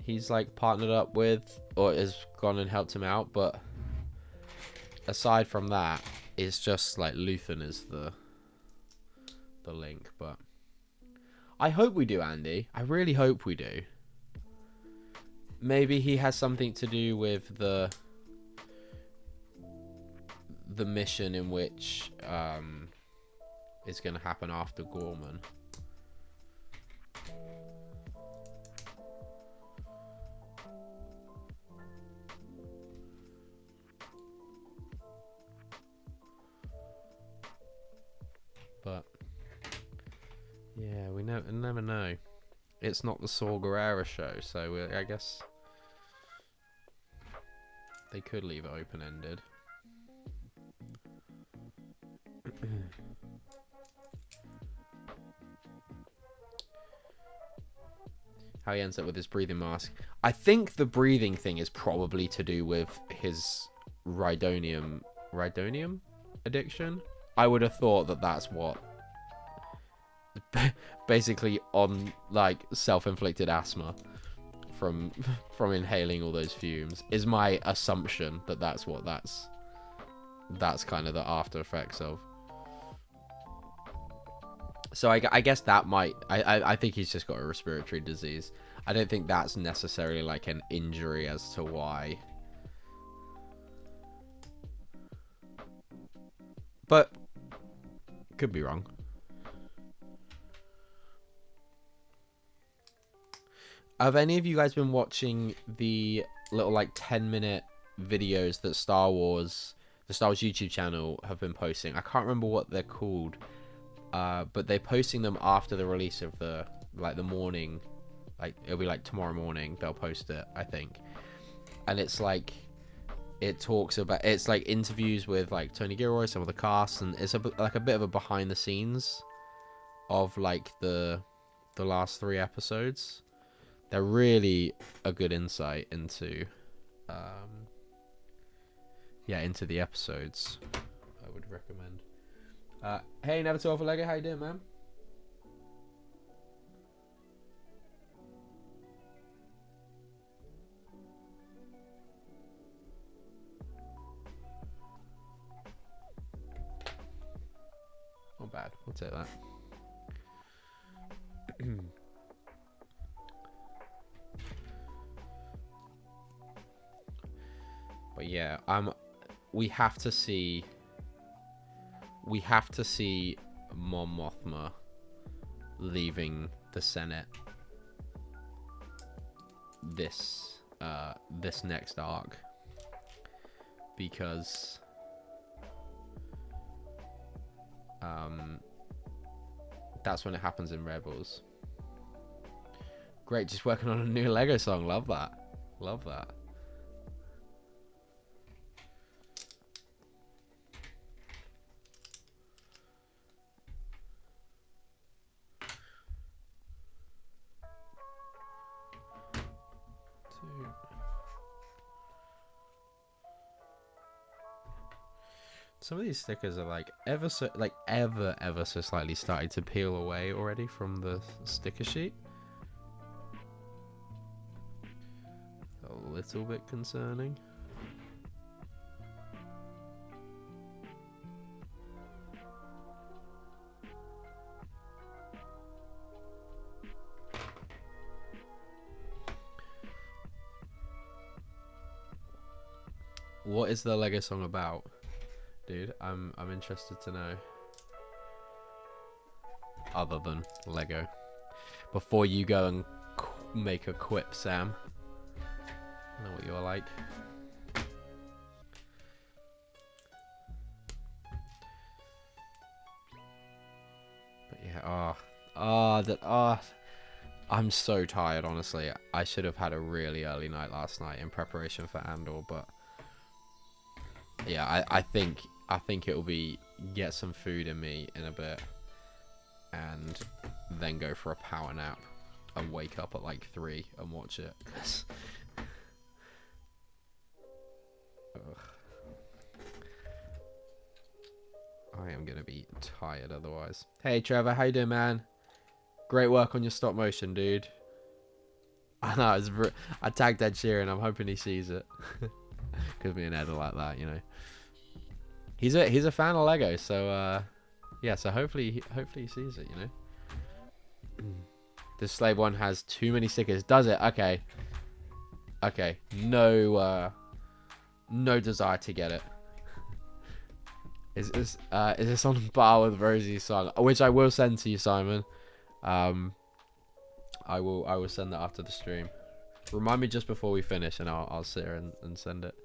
He's like partnered up with, or has gone and helped him out, but aside from that, it's just like Luthen is the link. But I hope we do, Andy. I really hope we do. Maybe he has something to do with the mission in which is going to happen after Gorman. But yeah, we never know. It's not the Saw Gerrera show, so I guess they could leave it open-ended. How he ends up with his breathing mask. I think the breathing thing is probably to do with his rhydonium addiction. I would have thought that that's what basically on like self-inflicted asthma from inhaling all those fumes is my assumption, that's kind of the after effects of. So I guess that might I think he's just got a respiratory disease. I don't think that's necessarily like an injury as to why. But could be wrong. Have any of you guys been watching the little like 10-minute videos that the Star Wars YouTube channel have been posting. I can't remember what they're called, but they're posting them after the release of the morning. Like, it'll be like tomorrow morning they'll post it, I think. And it's like, it talks about, it's like interviews with like Tony Gilroy, some of the cast, and it's like a bit of a behind the scenes of like the last 3 episodes. They're really a good insight into into the episodes. I would recommend. Hey, Never Too for Lego, how you doing, man? Not bad. We'll take that. But yeah, we have to see Mon Mothma leaving the Senate this next arc, because that's when it happens in Rebels. Great, just working on a new Lego song. Love that. Love that. Some of these stickers are like ever so slightly starting to peel away already from the sticker sheet. A little bit concerning. What is the Lego song about? Dude, I'm interested to know. Other than Lego. Before you go and make a quip, Sam. I know what you're like. But yeah, I'm so tired, honestly. I should have had a really early night last night in preparation for Andor, but yeah, I think it'll be get some food in me in a bit and then go for a power nap and wake up at like 3 and watch it. I am gonna be tired otherwise. Hey Trevor, how you doing, man? Great work on your stop motion, dude. I know, I tagged Ed Sheeran. I'm hoping he sees it. Because me and Ed are like that, you know. He's a fan of Lego, so yeah. So hopefully he sees it, you know. The slave one has too many stickers. Does it? Okay. Okay. No desire to get it. Is this on bar with Rosie's song, which I will send to you, Simon. I will send that after the stream. Remind me just before we finish, and I'll sit here and send it.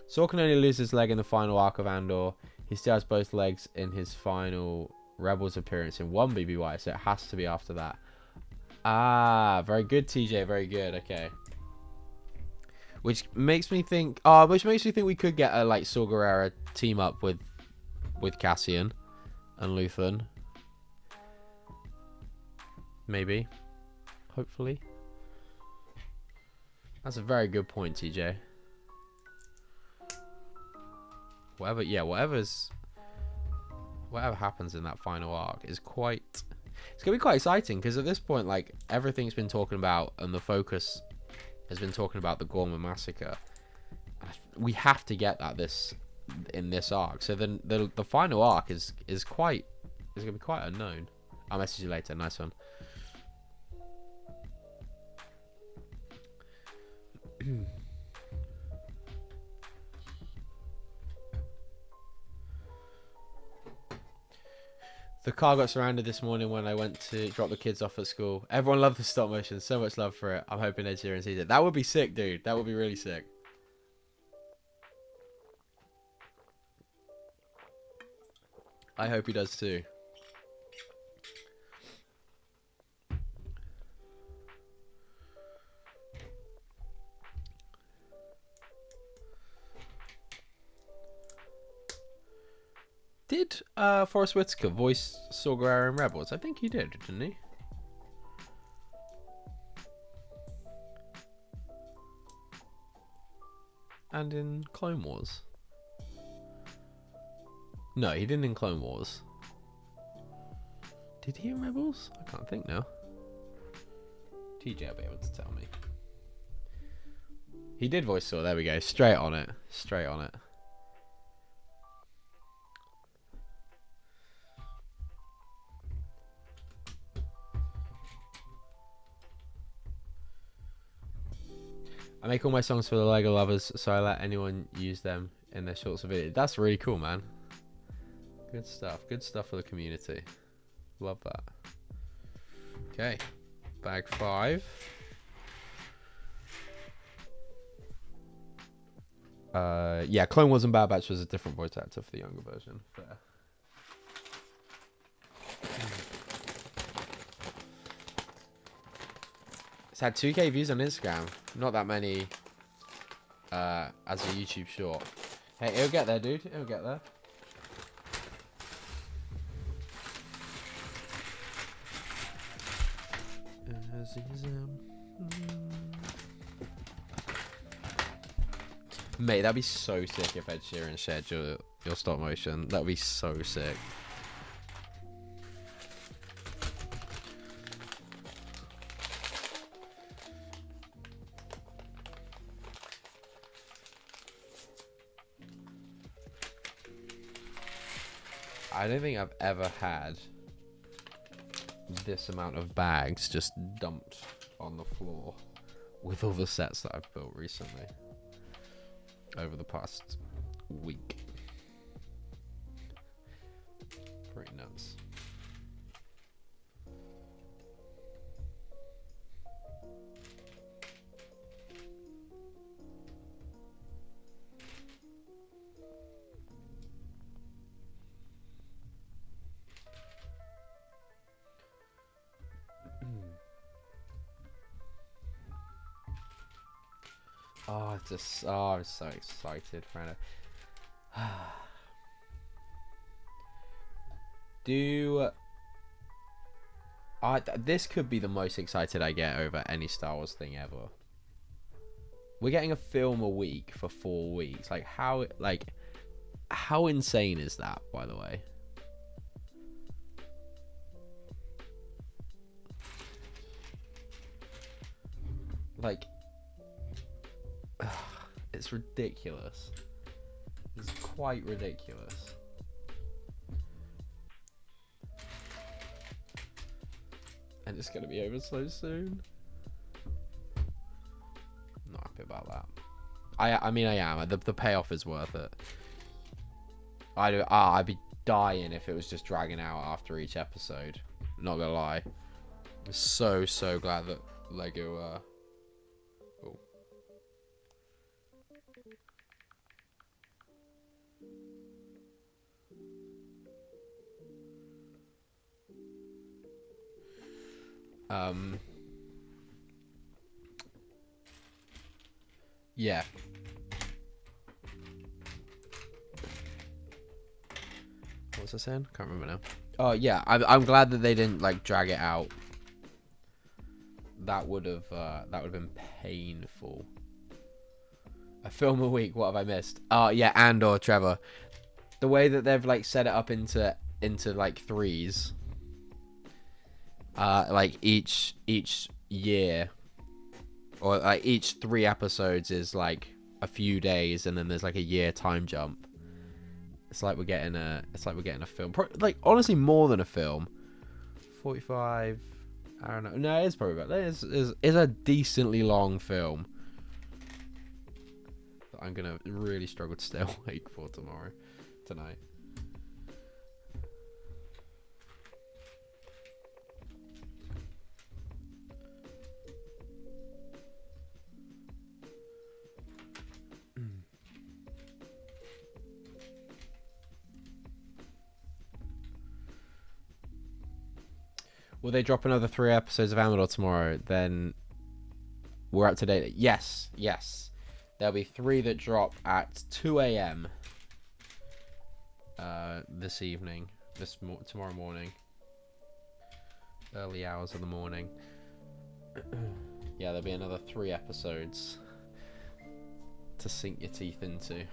Saw can only lose his leg in the final arc of Andor. He still has both legs in his final Rebels appearance in 1 BBY, so it has to be after that. Ah, very good, TJ. Very good. Okay. Which makes me think. We could get a like Saw Gerrera team up with Cassian and Luthen. Maybe. Hopefully. That's a very good point, TJ. Whatever happens in that final arc is quite. It's gonna be quite exciting because at this point, like everything's been talking about, and the focus has been talking about the Gorman massacre. We have to get that in this arc. So then the final arc is gonna be quite unknown. I'll message you later. Nice one. The car got surrounded this morning when I went to drop the kids off at school. Everyone loved the stop motion. So much love for it. I'm hoping Ed Sheeran sees it. That would be sick, dude. That would be really sick. I hope he does too. Did Forrest Whitaker voice Saw Gerrera in Rebels? I think he did, didn't he? And in Clone Wars? No, he didn't in Clone Wars. Did he in Rebels? I can't think now. TJ will be able to tell me. He did voice Saw. There we go. Straight on it. Straight on it. I make all my songs for the Lego lovers, so I let anyone use them in their shorts or videos. That's really cool, man. Good stuff. Good stuff for the community. Love that. Okay. Bag 5. Yeah, Clone Wars and Bad Batch was a different voice actor for the younger version. Fair. It's had 2K views on Instagram. Not that many as a YouTube short. Hey, it'll get there, dude. It'll get there. Mate, that'd be so sick if Ed Sheeran shared your stop motion. That'd be so sick. I don't think I've ever had this amount of bags just dumped on the floor with all the sets that I've built recently over the past week. Pretty nuts. Oh, I'm so excited, Fran. This could be the most excited I get over any Star Wars thing ever. We're getting a film a week for 4 weeks. How insane is that, by the way? It's ridiculous. It's quite ridiculous. And it's going to be over so soon. I'm not happy about that. I mean, I am. The payoff is worth it. I'd be dying if it was just dragging out after each episode. Not gonna lie. I'm so glad that Lego yeah. What was I saying? Can't remember now. Oh yeah, I'm glad that they didn't drag it out. That would have been painful. A film a week. What have I missed? Oh yeah, Andor, Trevor. The way that they've set it up into threes. Each year, or each 3 episodes is a few days, and then there's a year time jump. It's like we're getting a film. Honestly, more than a film. 45. I don't know. No, it's probably about. It's a decently long film that I'm gonna really struggle to stay awake for tonight. Will they drop another 3 episodes of Andor tomorrow? Then we're up to date. Yes, yes. There'll be 3 that drop at 2 a.m. This evening, tomorrow morning, early hours of the morning. Yeah, there'll be another 3 episodes to sink your teeth into.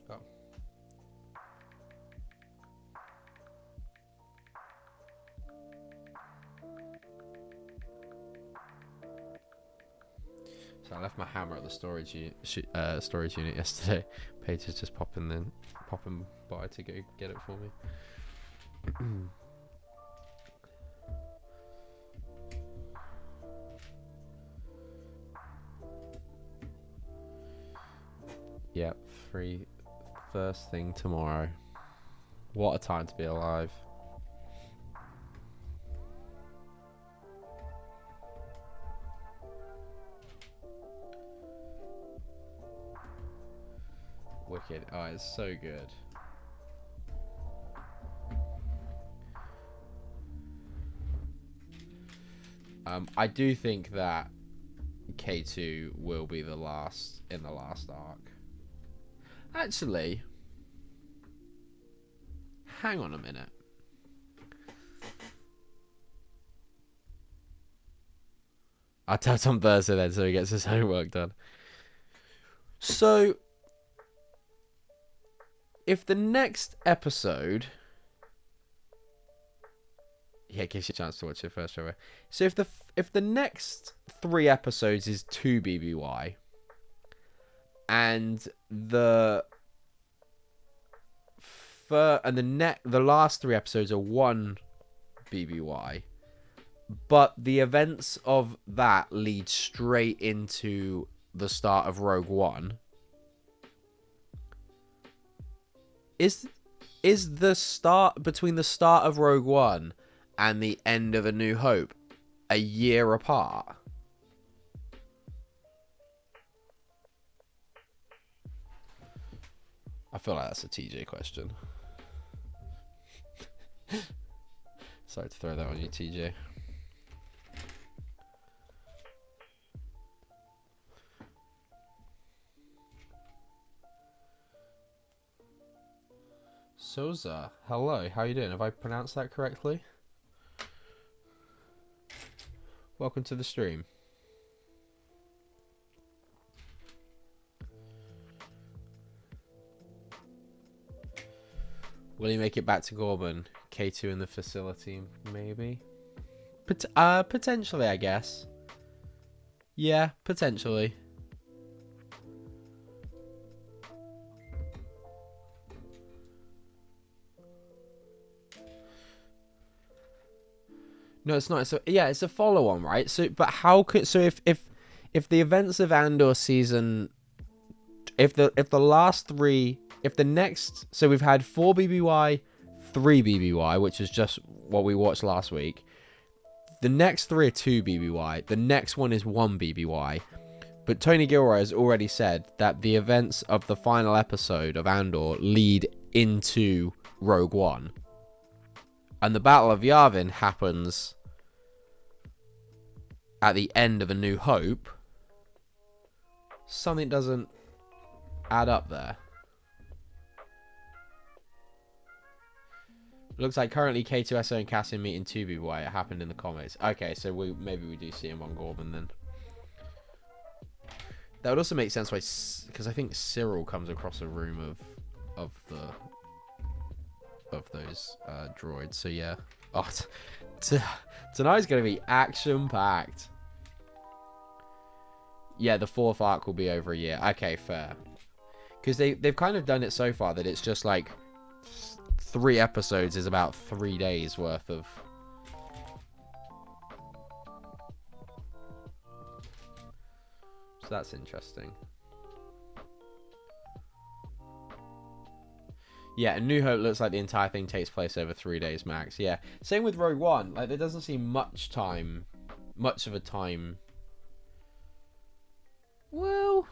Oh. So I left my hammer at the storage unit yesterday. Paige is just popping by to go get it for me. Yep, free first thing tomorrow. What a time to be alive. Wicked. Oh, it's so good. I do think that K2 will be the last in the last arc. Actually, hang on a minute. I'll tell Tom Thursday then so he gets his homework done. So, if the next episode... Yeah, it gives you a chance to watch it first, Trevor. So if the next 3 episodes is 2 BBY, and the last 3 episodes are 1 BBY, but the events of that lead straight into the start of Rogue One, is the start between the start of Rogue One and the end of A New Hope a year apart? I feel like that's a TJ question. Sorry to throw that on you, TJ. Souza, hello, how you doing? Have I pronounced that correctly? Welcome to the stream. Will you make it back to Gorman? K2 in the facility, maybe? Potentially, I guess. Yeah, potentially. No, it's not. It's a follow-on, right? So, but how could if the events of Andor season, if the last 3, if the next, so we've had 4 BBY, 3 BBY, which is just what we watched last week. The next 3 are 2 BBY. The next one is 1 BBY. But Tony Gilroy has already said that the events of the final episode of Andor lead into Rogue One. And the Battle of Yavin happens at the end of A New Hope. Something doesn't add up there. Looks like currently K2SO and Cassian meet in 2 BBY. It happened in the comics. Okay, so maybe we do see him on Gorman then. That would also make sense why, because I think Cyril comes across a room of those droids. So yeah. Oh, tonight's gonna be action packed. Yeah, the 4th arc will be over a year. Okay, fair. Because they've kind of done it so far that it's just like 3 episodes is about 3 days worth of. So that's interesting. Yeah, A New Hope looks like the entire thing takes place over 3 days max. Yeah, same with Rogue One. Like, there doesn't seem much of a time. Well,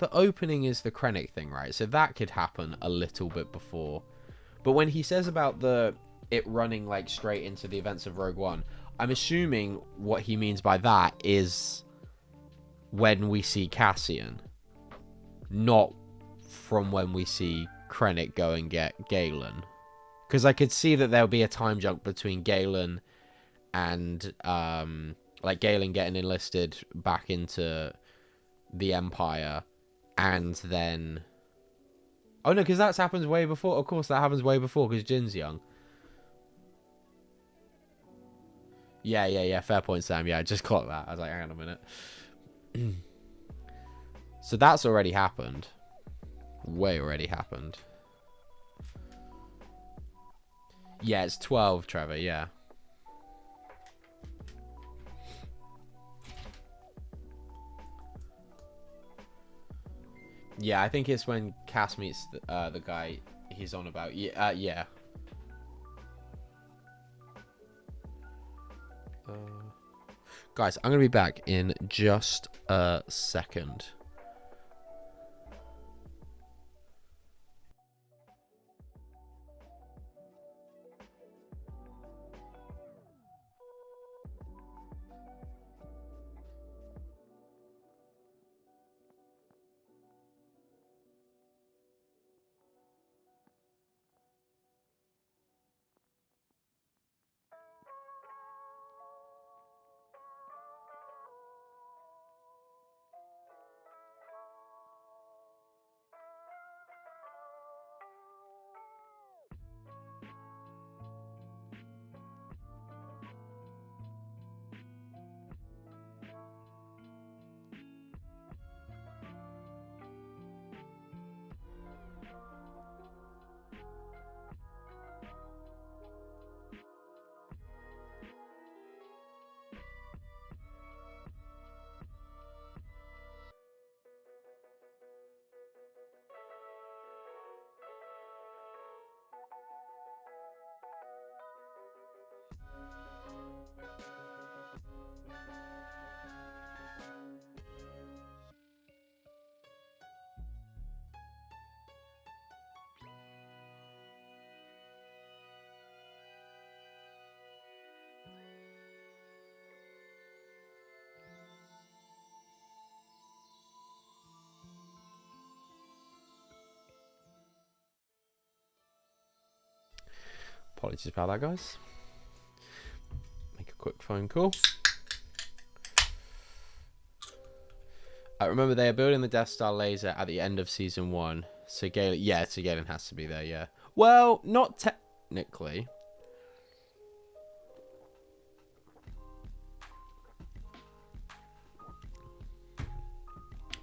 the opening is the Krennic thing, right? So that could happen a little bit before. But when he says about it running like straight into the events of Rogue One, I'm assuming what he means by that is when we see Cassian, not from when we see Krennic go and get Galen. Because I could see that there'll be a time jump between Galen and like Galen getting enlisted back into the Empire, and then oh no, because that happens way before. Of course, that happens way before because Jin's young. Yeah. Fair point, Sam. Yeah, I just caught that. I was like, hang on a minute. So that's already happened. Way already happened. Yeah, it's 12, Trevor. Yeah. Yeah, I think it's when Cass meets the guy he's on about. Yeah, yeah. Guys, I'm going to be back in just a second. Apologies about that, guys. Make a quick phone call. I remember they are building the Death Star laser at the end of season 1. So Galen, yeah, so Galen has to be there, yeah. Well, not technically.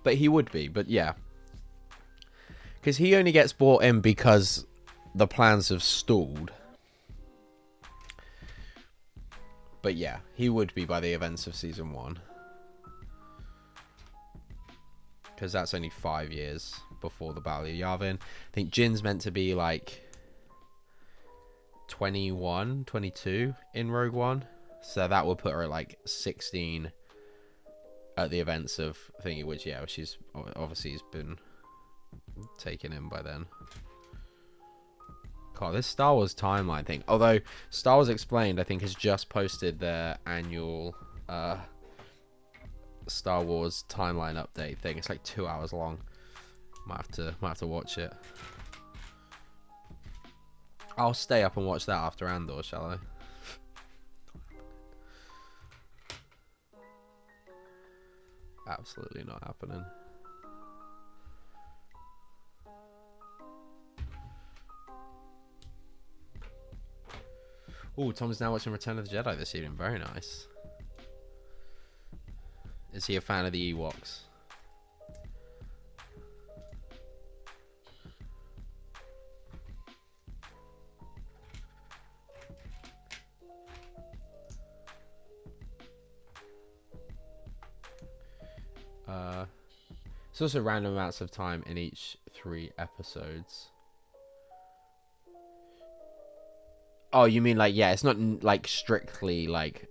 But he would be, but yeah. Because he only gets brought in because the plans have stalled. But yeah, he would be by the events of season 1. Because that's only 5 years before the Battle of Yavin. I think Jin's meant to be like 21, 22 in Rogue One. So that would put her at like 16 at the events of thingy, which, yeah, she's obviously has been taken in by then. God, this Star Wars timeline thing. Although Star Wars Explained, I think, has just posted their annual Star Wars timeline update thing. It's like 2 hours long. Might have to watch it. I'll stay up and watch that after Andor, shall I? Absolutely not happening. Oh, Tom's now watching Return of the Jedi this evening. Very nice. Is he a fan of the Ewoks? It's also random amounts of time in each 3 episodes. Oh, you mean like, yeah, it's not like strictly like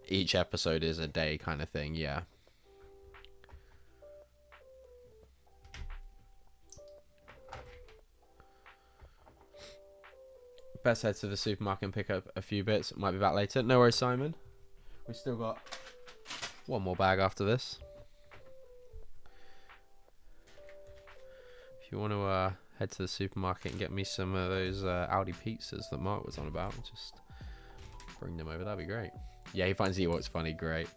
each episode is a day kind of thing, yeah. Best head to the supermarket and pick up a few bits. Might be back later. No worries, Simon. We still got one more bag after this. If you want to head to the supermarket and get me some of those Aldi pizzas that Mark was on about, just bring them over. That'd be great. Yeah, he finds Ewoks funny. Great.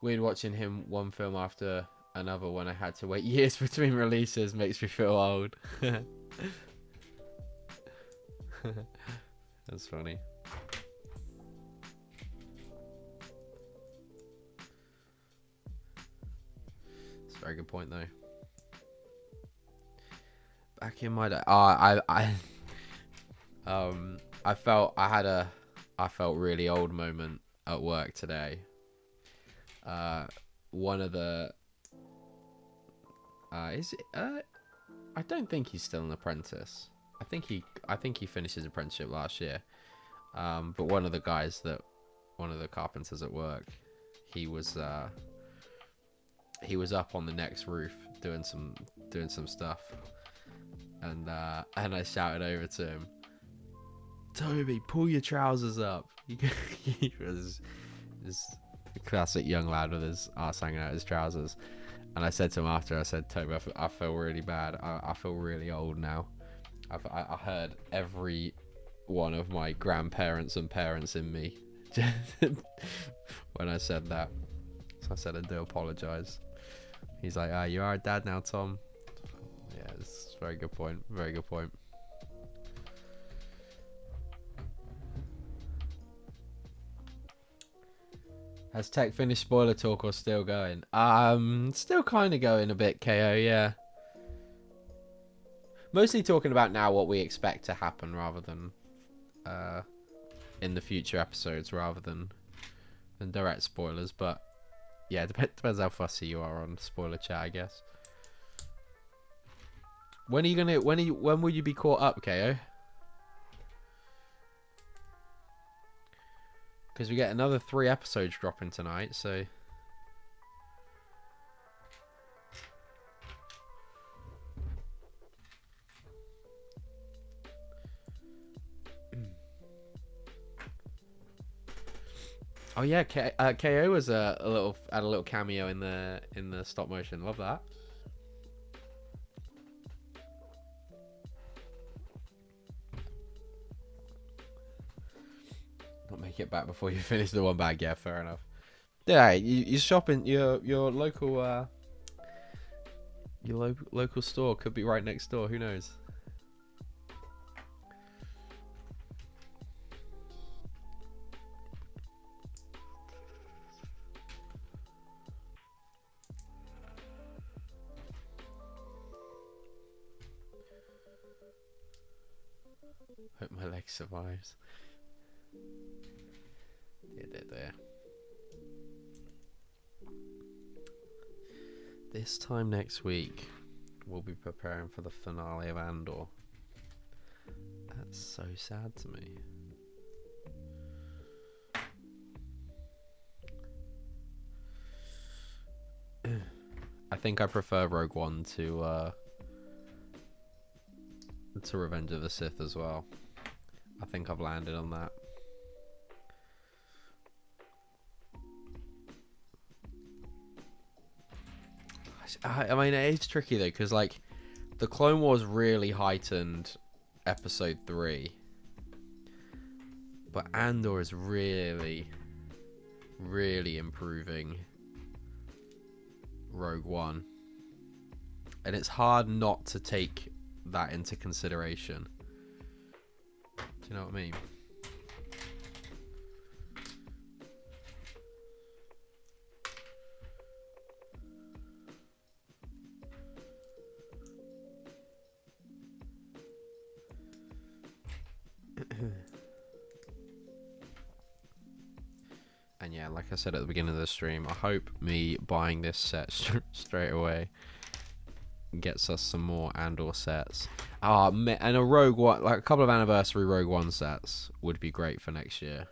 Weird watching him one film after another when I had to wait years between releases. Makes me feel old. That's funny. It's a very good point though. Back in my day, I felt I felt really old moment at work today. One of the I don't think he's still an apprentice. I think he finished his apprenticeship last year. But one of the carpenters at work, he was up on the next roof doing some stuff, and I shouted over to him, "Toby, pull your trousers up." He was this classic young lad with his arse hanging out his trousers. And I said to him after, I said, "Toby, I feel really bad. I feel really old now. I heard every one of my grandparents and parents in me when I said that." So I said, "I do apologise." He's like, "You are a dad now, Tom." Yeah, it's a very good point. Very good point. Has Tech finished spoiler talk or still going? Still kind of going a bit, KO, yeah. Mostly talking about now what we expect to happen rather than in the future episodes rather than direct spoilers. But yeah, depends how fussy you are on spoiler chat, I guess. When will you be caught up, KO? Because we get another 3 episodes dropping tonight, so... Oh yeah, KO was had a little cameo in the stop motion. Love that. Not make it back before you finish the one bag. Yeah, fair enough. Yeah, you're shopping. Your local local store could be right next door. Who knows? Hope my leg survives. There. This time next week, we'll be preparing for the finale of Andor. That's so sad to me. I think I prefer Rogue One to Revenge of the Sith as well. I think I've landed on that. I mean, it is tricky though, because like the Clone Wars really heightened Episode 3, but Andor is really improving Rogue One, and it's hard not to take that into consideration. Do you know what I mean? And And yeah, like I said at the beginning of the stream, I hope me buying this set straight away gets us some more Andor sets. And a Rogue One, like a couple of anniversary Rogue One sets would be great for next year.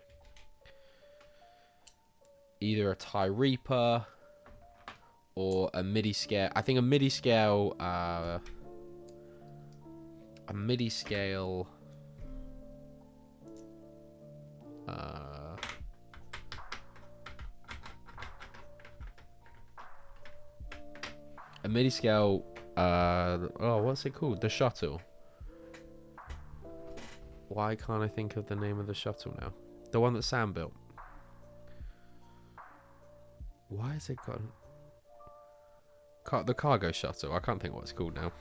Either a TIE Reaper or a MIDI scale. I think a MIDI scale. A MIDI scale. A MIDI scale. Oh, what's it called? The shuttle. Why can't I think of the name of the shuttle now? The one that Sam built. Why is it got the cargo shuttle? I can't think what it's called now.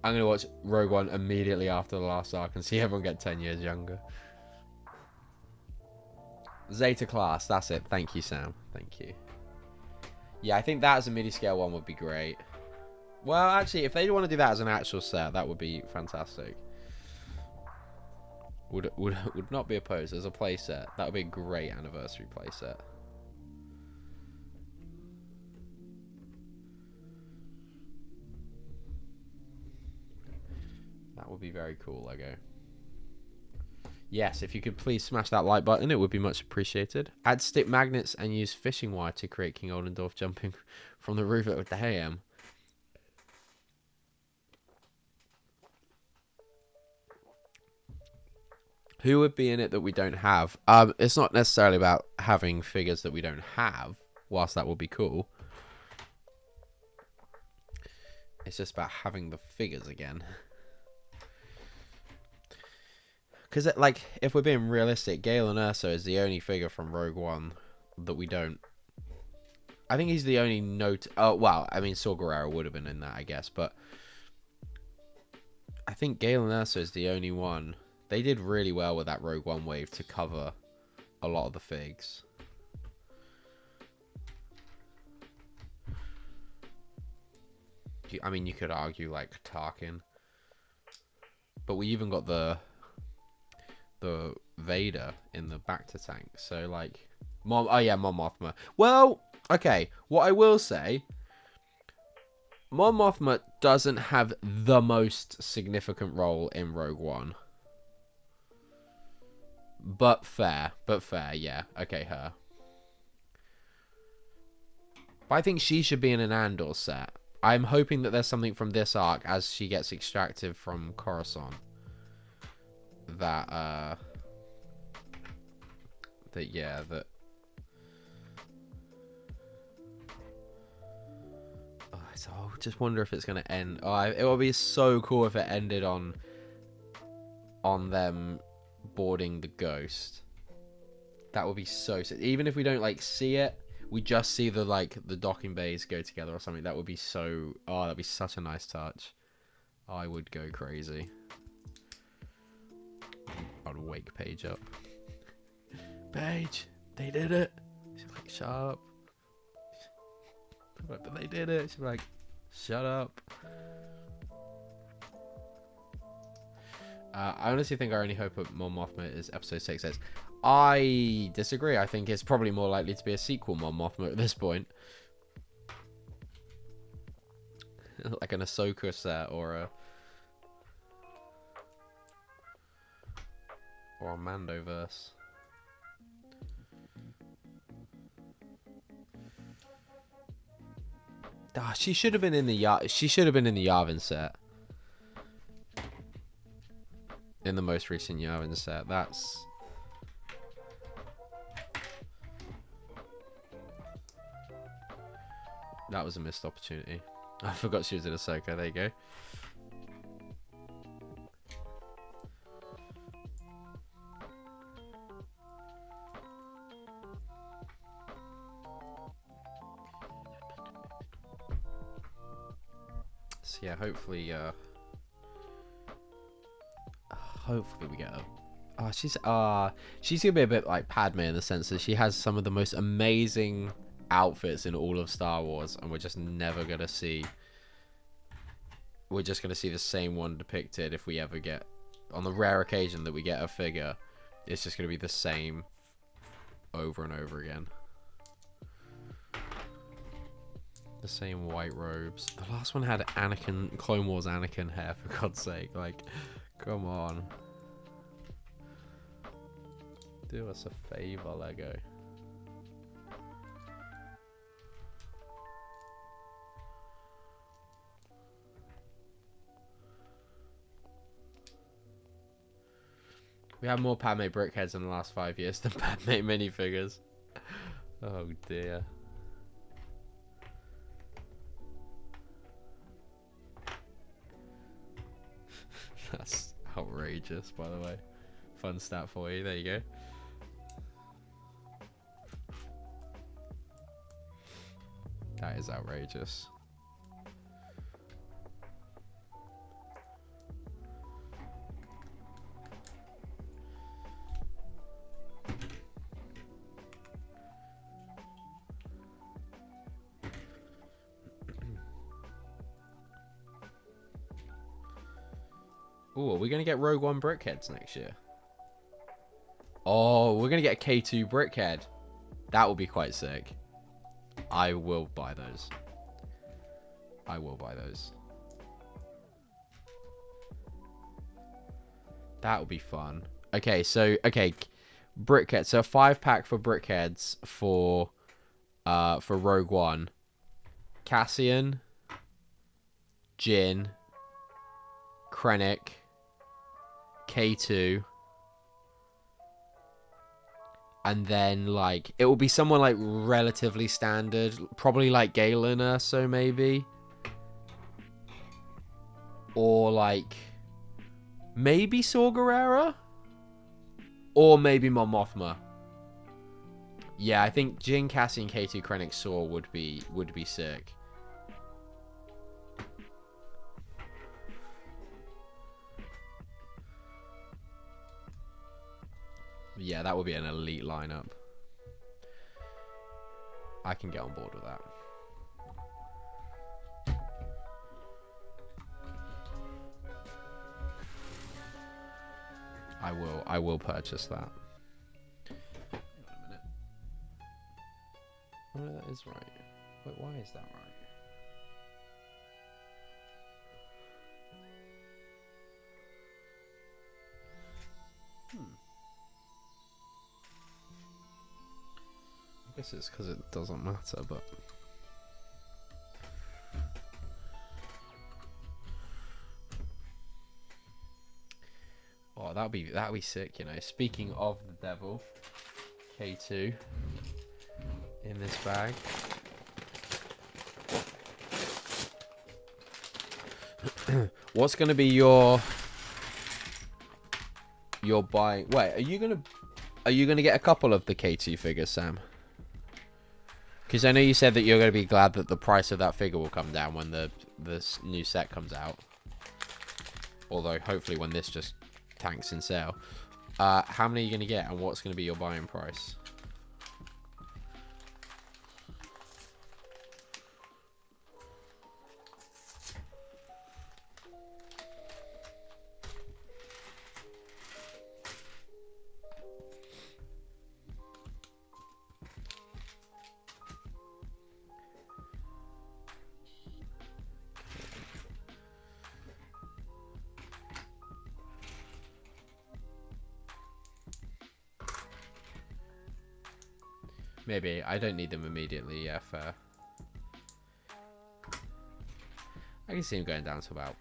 I'm gonna watch Rogue One immediately after the last arc and see everyone get 10 years younger. Zeta class, that's it. Thank you, Sam. Thank you. Yeah, I think that as a MIDI scale one would be great. Well, actually, if they want to do that as an actual set, that would be fantastic. Would not be opposed as a playset. That would be a great anniversary playset. That would be very cool, Lego. Yes, if you could please smash that like button, it would be much appreciated. Add stick magnets and use fishing wire to create King Oldendorf jumping from the roof at the AM. Who would be in it that we don't have? It's not necessarily about having figures that we don't have, whilst that would be cool. It's just about having the figures again. Because, like, if we're being realistic, Galen Erso is the only figure from Rogue One that we don't... I think he's the only note... Oh, well, I mean, Saw Gerrera would have been in that, I guess, but... I think Galen Erso is the only one... They did really well with that Rogue One wave to cover a lot of the figs. I mean, you could argue, like, Tarkin. But we even got the Vader in the Bacta tank. So, like... oh, yeah, Mon Mothma. Well, okay. What I will say... Mon Mothma doesn't have the most significant role in Rogue One. But fair, yeah. Okay, her. But I think she should be in an Andor set. I'm hoping that there's something from this arc as she gets extracted from Coruscant. That, yeah, that... Oh, so I just wonder if it's going to end... Oh, it would be so cool if it ended on them... boarding the Ghost. That would be so sick. Even if we don't like see it, we just see the docking bays go together or something. That would be so... Oh, that'd be such a nice touch. I would go crazy. I'd wake Paige up. Paige, they did it. She's like, shut up. But they did it. She's like, shut up. I honestly think our only hope of Mon Mothma is episode 6. I disagree. I think it's probably more likely to be a sequel Mon Mothma at this point. Like an Ahsoka set or a Mandoverse. She should have been in the Yavin set. In the most recent Yavin set. That was a missed opportunity. I forgot she was in Ahsoka. There you go. So yeah, hopefully we get her. Oh, she's gonna be a bit like Padme in the sense that she has some of the most amazing outfits in all of Star Wars, and we're just never gonna see. We're just gonna see the same one depicted if we ever get, on the rare occasion that we get a figure it's just gonna be the same over and over again. The same white robes. The last one had Anakin, Clone Wars Anakin hair, for God's sake. Like, come on. Do us a favor, Lego. We have more Padme brickheads in the last 5 years than Padme minifigures. Oh dear. That's outrageous, by the way. Fun stat for you. There you go. That is outrageous. Ooh, are we going to get Rogue One brickheads next year? Oh, we're going to get a K2 brickhead. That will be quite sick. I will buy those. I will buy those. That will be fun. Okay, so, okay. Brickheads. So a 5-pack for brickheads for Rogue One. Cassian. Jin. Krennic. K2, and then like it will be someone like relatively standard, probably like Galen Erso maybe, or like maybe Saw Gerrera, or maybe Mon Mothma. Yeah, I think Jin, Cassian, K2, Krennic, Saw would be sick. Yeah, that would be an elite lineup. I can get on board with that. I will purchase that. Hang on a minute. Oh, no, that is right. Wait, why is that right? I guess it's because it doesn't matter, but oh, that'd be sick, you know. Speaking of the devil, K2 in this bag. What's gonna be your buying? Wait, are you gonna get a couple of the K2 figures, Sam? Because I know you said that you're going to be glad that the price of that figure will come down when this new set comes out. Although, hopefully when this just tanks in sale. How many are you going to get, and what's going to be your buying price? Maybe. I don't need them immediately. Yeah, fair. I can see him going down to about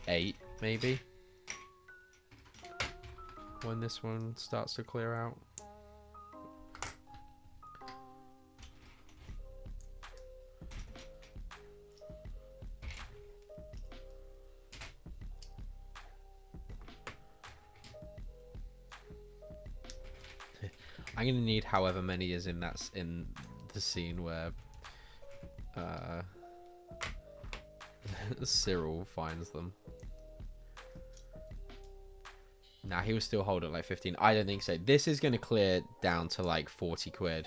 8, maybe. When this one starts to clear out. I'm gonna need however many is in the scene where Cyril finds them. Nah, he was still holding like 15. I don't think so. This is gonna clear down to like 40 quid.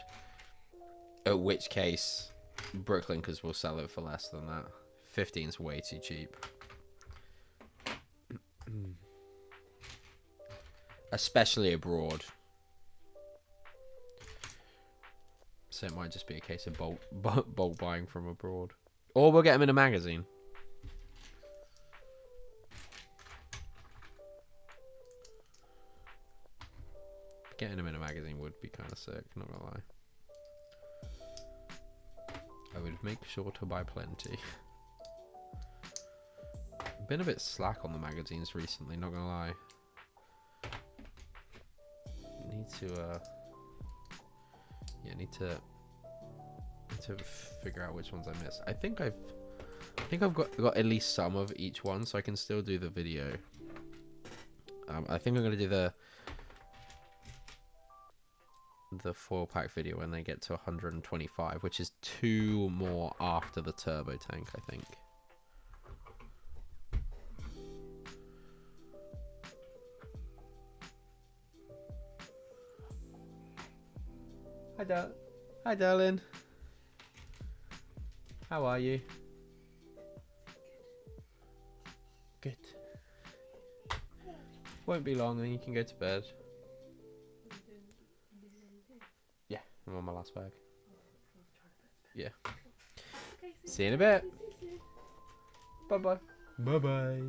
At which case, Brooklinkers will sell it for less than that. 15's way too cheap. especially abroad. So it might just be a case of bulk buying from abroad, or we'll get them in a magazine. Getting them in a magazine would be kind of sick, not gonna lie. I would make sure to buy plenty. Been a bit slack on the magazines recently, not gonna lie. Need to need to figure out which ones I missed. I think I've got at least some of each one, so I can still do the video. I think I'm gonna do the foil pack video when they get to 125, which is 2 more after the turbo tank, I think. Hi, darling. How are you? Good. Won't be long, then you can go to bed. Yeah, I'm on my last bag. Yeah. See you in a bit. Bye bye. Bye bye.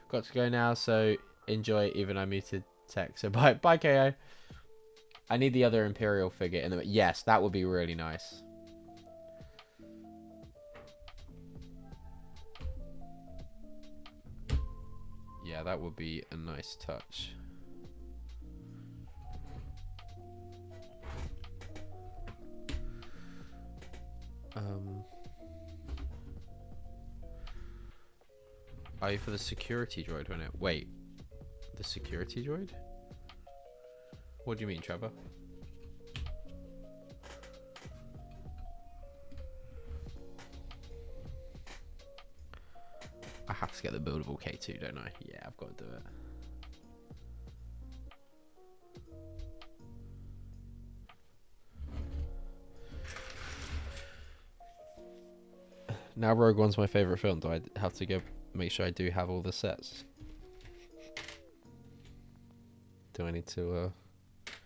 Got to go now, so enjoy. Even I muted tech. So bye, KO. I need the other Imperial figure in the. Yes, that would be really nice. Yeah, that would be a nice touch. Are you for the security droid when it... Wait. The security droid? What do you mean, Trevor? I have to get the buildable K2, don't I? Yeah, I've got to do it. Now Rogue One's my favourite film. Do I have to go make sure I do have all the sets? Do I need to...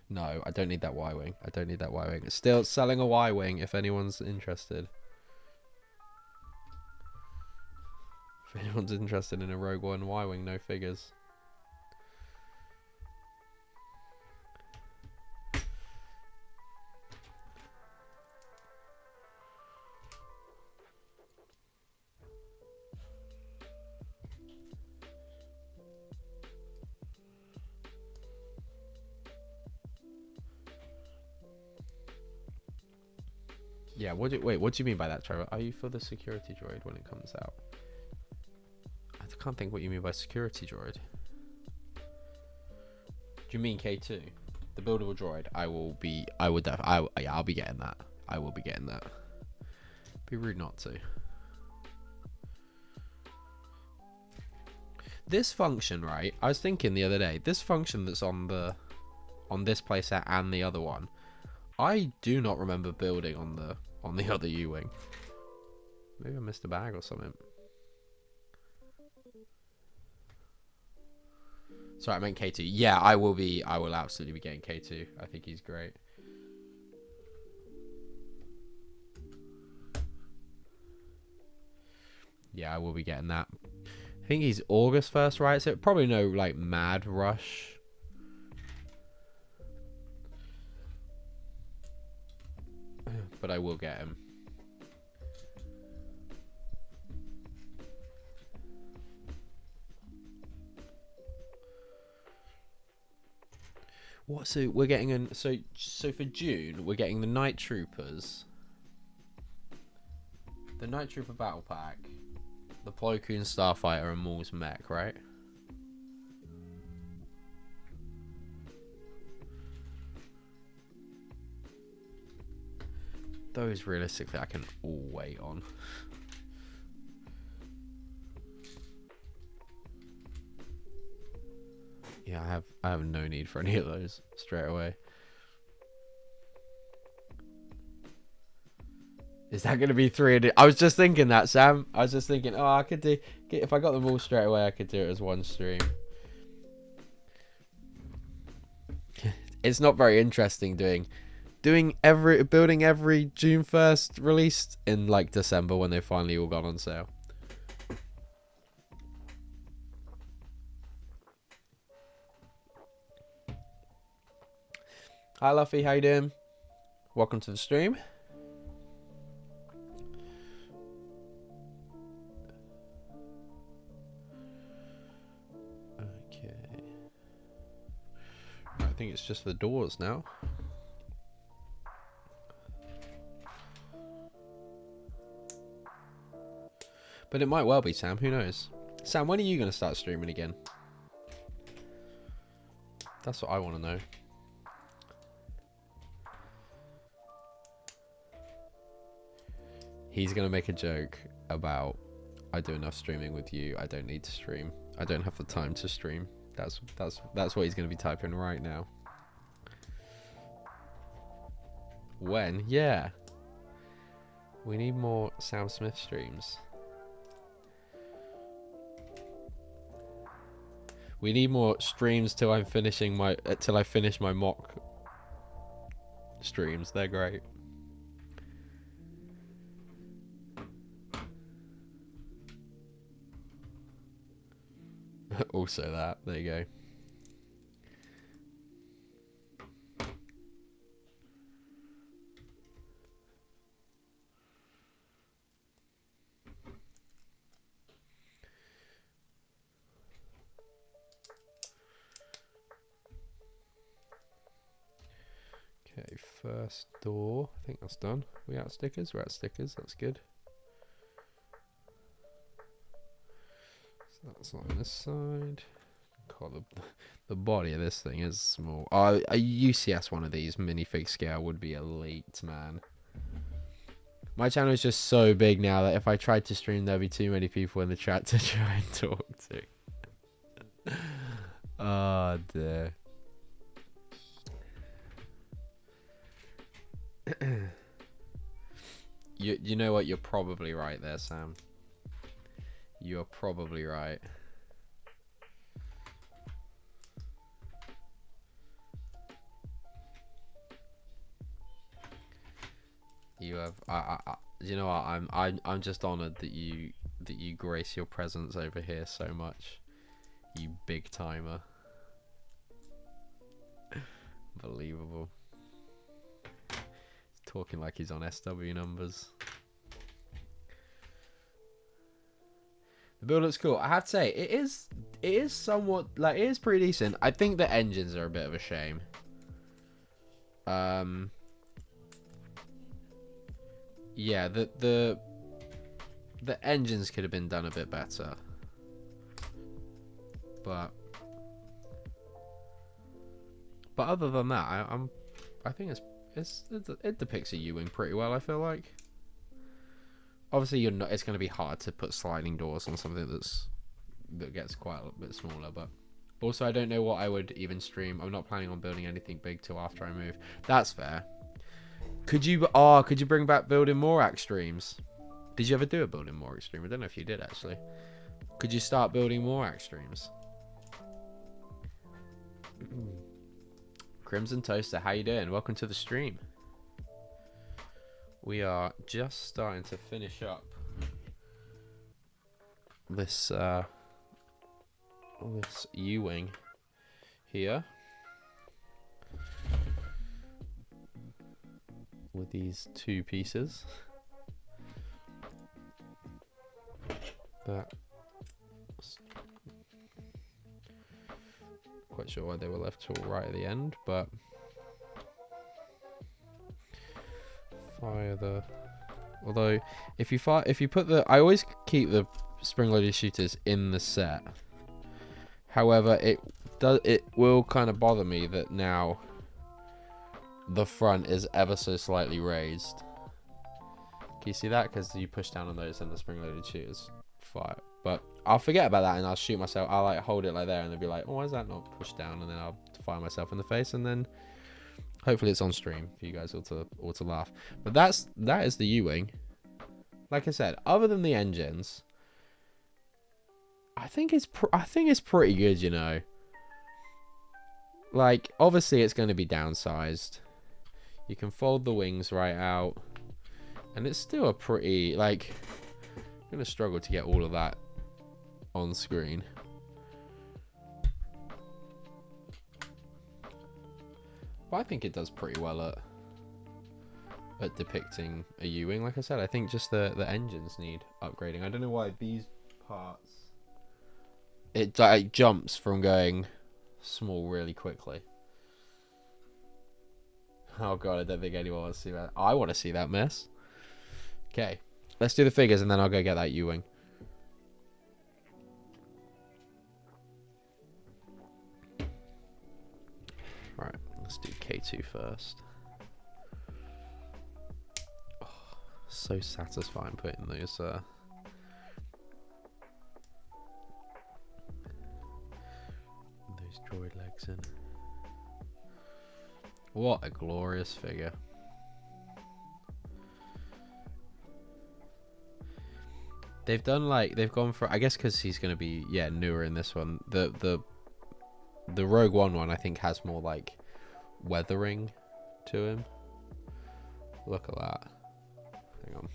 No, I don't need that Y-Wing. I don't need that Y-Wing. It's still selling a Y-Wing if anyone's interested. If anyone's interested in a Rogue One Y-Wing, no figures. Yeah, what do you mean by that, Trevor? Are you for the security droid when it comes out? I can't think what you mean by security droid. Do you mean K2? The buildable droid? I'll be getting that. I will be getting that. Be rude not to. This function, right? I was thinking the other day, this function that's on this playset and the other one, I do not remember building on the other U-Wing. Maybe I missed a bag or something. Sorry, I meant K2. Yeah, I will absolutely be getting K2. I think he's great. Yeah, I will be getting that. I think he's August 1st, right? So probably no like mad rush. But I will get him. What? So we're getting so for June we're getting the Night Troopers, the Night Trooper Battle Pack, the Plo Koon Starfighter, and Maul's Mech, right? Those realistically I can all wait on. Yeah, I have no need for any of those straight away. Is that going to be 3? I was just thinking that, Sam. I was just thinking, oh, I could do... If I got them all straight away, I could do it as one stream. It's not very interesting building every June 1st release in like December when they finally all gone on sale. Hi Luffy, how you doing? Welcome to the stream. Okay. I think it's just the doors now. But it might well be, Sam. Who knows? Sam, when are you going to start streaming again? That's what I want to know. He's going to make a joke about, I do enough streaming with you. I don't need to stream. I don't have the time to stream. That's what he's going to be typing right now. When? Yeah. We need more Sam Smith streams. We need more streams till I finish my mock streams. They're great. Also that. There you go. Okay, first door. I think that's done. We out stickers? We're out stickers. That's good. So that's on this side. God, the body of this thing is small. Oh, a UCS one of these minifig scale would be elite, man. My channel is just so big now that if I tried to stream, there'd be too many people in the chat to try and talk to. Oh dear. You know what? You're probably right there, Sam. You're probably right. You have. You know what? I'm just honoured that you grace your presence over here so much. You big timer. Unbelievable. Talking like he's on SW numbers. The build looks cool. I have to say, it is somewhat, like, it is pretty decent. I think the engines are a bit of a shame. Yeah, the engines could have been done a bit better. But other than that, I think it depicts a U-wing pretty well, I feel like. Obviously, it's going to be hard to put sliding doors on something that gets quite a bit smaller, but also I don't know what I would even stream. I'm not planning on building anything big till after I move. That's fair. Could you bring back building Morak streams? Did you ever do a building Morak stream? I don't know if you did actually. Could you start building Morak streams? Crimson Toaster, how you doing? Welcome to the stream. We are just starting to finish up this this U-wing here with these two pieces. That quite sure why they were left till right at the end, but fire the. Although, if you put the, I always keep the spring-loaded shooters in the set. However, it will kind of bother me that now the front is ever so slightly raised. Can you see that? Because you push down on those and the spring-loaded shooters fire. But I'll forget about that and I'll shoot myself. I'll like hold it like there and they'll be like, oh, why is that not pushed down? And then I'll fire myself in the face and then Hopefully it's on stream for you guys all to laugh. But that is the U-wing. Like I said, other than the engines, I think it's pretty good, you know. Like, obviously it's going to be downsized. You can fold the wings right out, and it's still a pretty, like, I'm going to struggle to get all of that on screen. But I think it does pretty well at depicting a U-wing. Like I said, I think just the engines need upgrading. I don't know why these parts, it like jumps from going small really quickly. Oh god, I don't think anyone wants to see that. I want to see that mess. Okay, let's do the figures and then I'll go get that U-wing. Right, let's do K2 first. Oh, so satisfying putting those droid legs in. What a glorious figure. They've done like, they've gone for, I guess because he's going to be, yeah, newer in this one. The Rogue One I think has more like weathering to him. Look at that. Hang on.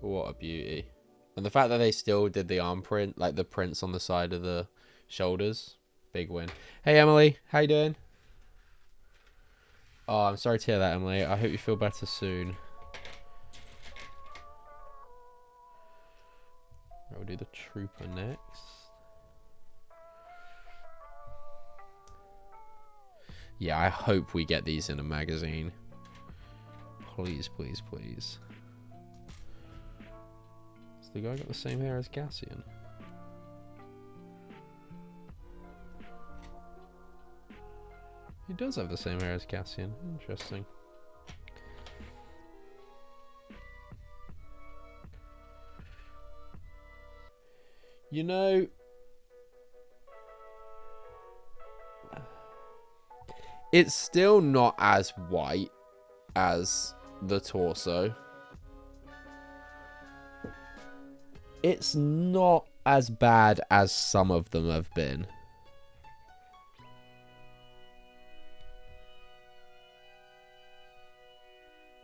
What a beauty. And the fact that they still did the arm print, like the prints on the side of the shoulders, big win. Hey Emily, how you doing? Oh, I'm sorry to hear that, Emily. I hope you feel better soon. We'll do the trooper next. Yeah, I hope we get these in a magazine. Please, please, please. Has the guy got the same hair as Cassian? He does have the same hair as Cassian. Interesting. You know, it's still not as white as the torso. It's not as bad as some of them have been.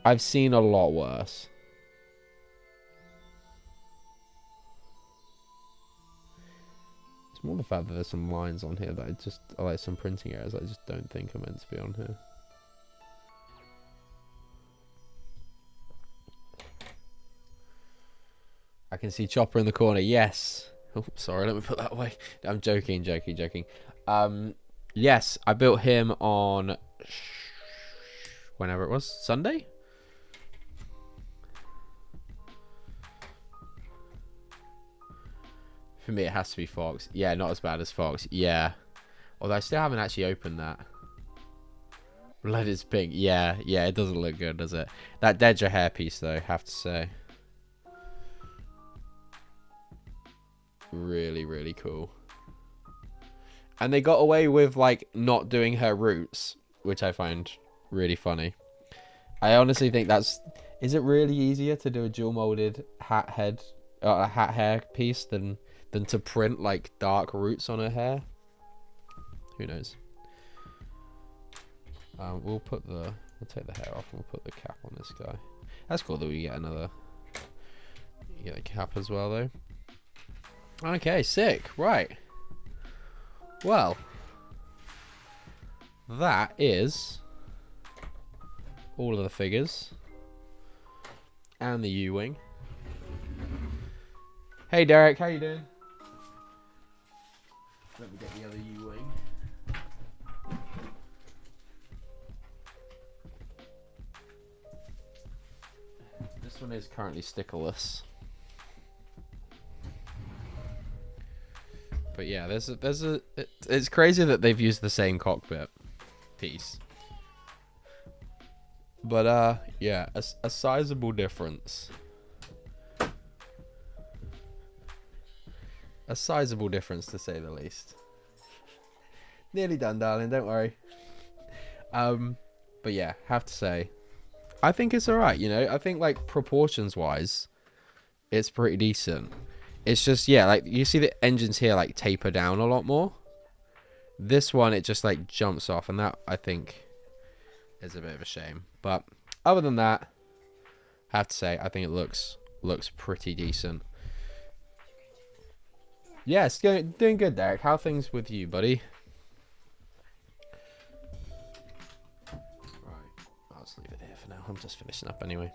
I've seen a lot worse. It's more the fact that there's some lines on here that I like some printing errors I just don't think are meant to be on here. I can see Chopper in the corner. Yes. Oh, sorry, let me put that away. I'm joking. Yes, I built him on whenever it was. Sunday? For me, it has to be Fox. Yeah, not as bad as Fox. Yeah. Although I still haven't actually opened that. Blood is pink. Yeah, it doesn't look good, does it? That Dedra hair piece, though, have to say. Really, really cool. And they got away with, like, not doing her roots, which I find really funny. I honestly think that's... Is it really easier to do a dual-molded hat hair piece than to print, like, dark roots on her hair? Who knows? We'll take the hair off and we'll put the cap on this guy. That's cool that we get another... You get a cap as well, though. Okay, sick. Right. Well, that is all of the figures and the U-wing. Hey, Derek, how you doing? Let me get the other U-wing. This one is currently stickerless. But yeah, it's crazy that they've used the same cockpit piece. But yeah, a sizable difference. A A sizable difference, to say the least. Nearly done, darling. Don't worry. But yeah, have to say, I think it's alright, you know? I think, like, proportions-wise, it's pretty decent. It's just, yeah, like, you see the engines here, like, taper down a lot more. This one, it just, like, jumps off, and that, I think, is a bit of a shame. But other than that, I have to say, I think it looks pretty decent. Yeah, it's doing good, Derek. How are things with you, buddy? Right, I'll just leave it here for now. I'm just finishing up anyway.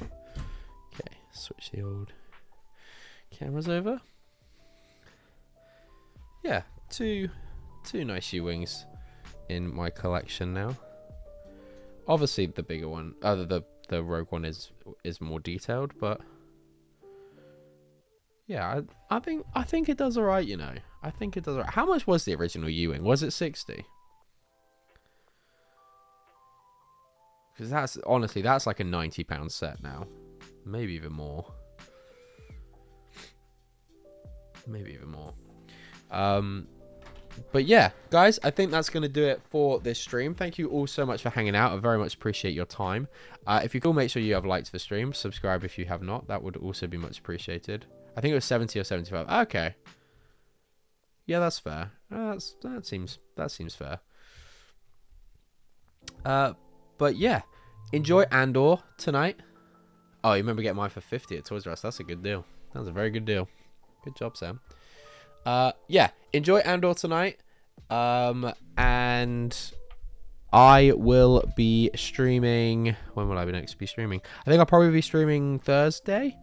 Okay, switch the old cameras over. Yeah, two nice U-wings in my collection now. Obviously, the bigger one, the Rogue one is more detailed, but yeah, I think it does alright, you know. I think it does alright. How much was the original U-wing? Was it 60? Because that's honestly, that's like a £90 set now, maybe even more. Maybe even more. But yeah, guys, I think that's going to do it for this stream. Thank you all so much for hanging out. I very much appreciate your time. If you could, make sure you have liked the stream. Subscribe if you have not. That would also be much appreciated. I think it was 70 or 75. Okay. Yeah, that's fair. That seems fair. But yeah, enjoy Andor tonight. Oh, you remember getting mine for 50 at Toys R Us? That's a good deal. That was a very good deal. Good job, Sam. Yeah, enjoy Andor tonight. And I will be streaming. When will I next be streaming? I think I'll probably be streaming Thursday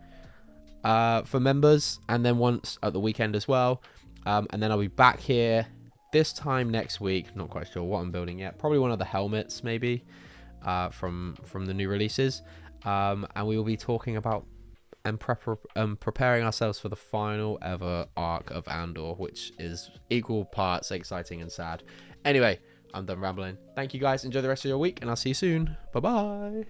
for members, and then once at the weekend as well. And then I'll be back here this time next week. Not quite sure what I'm building yet. Probably one of the helmets, maybe, from the new releases. And we will be talking about and preparing ourselves for the final ever arc of Andor, which is equal parts exciting and sad. Anyway, I'm done rambling. Thank you guys. Enjoy the rest of your week, and I'll see you soon. Bye bye.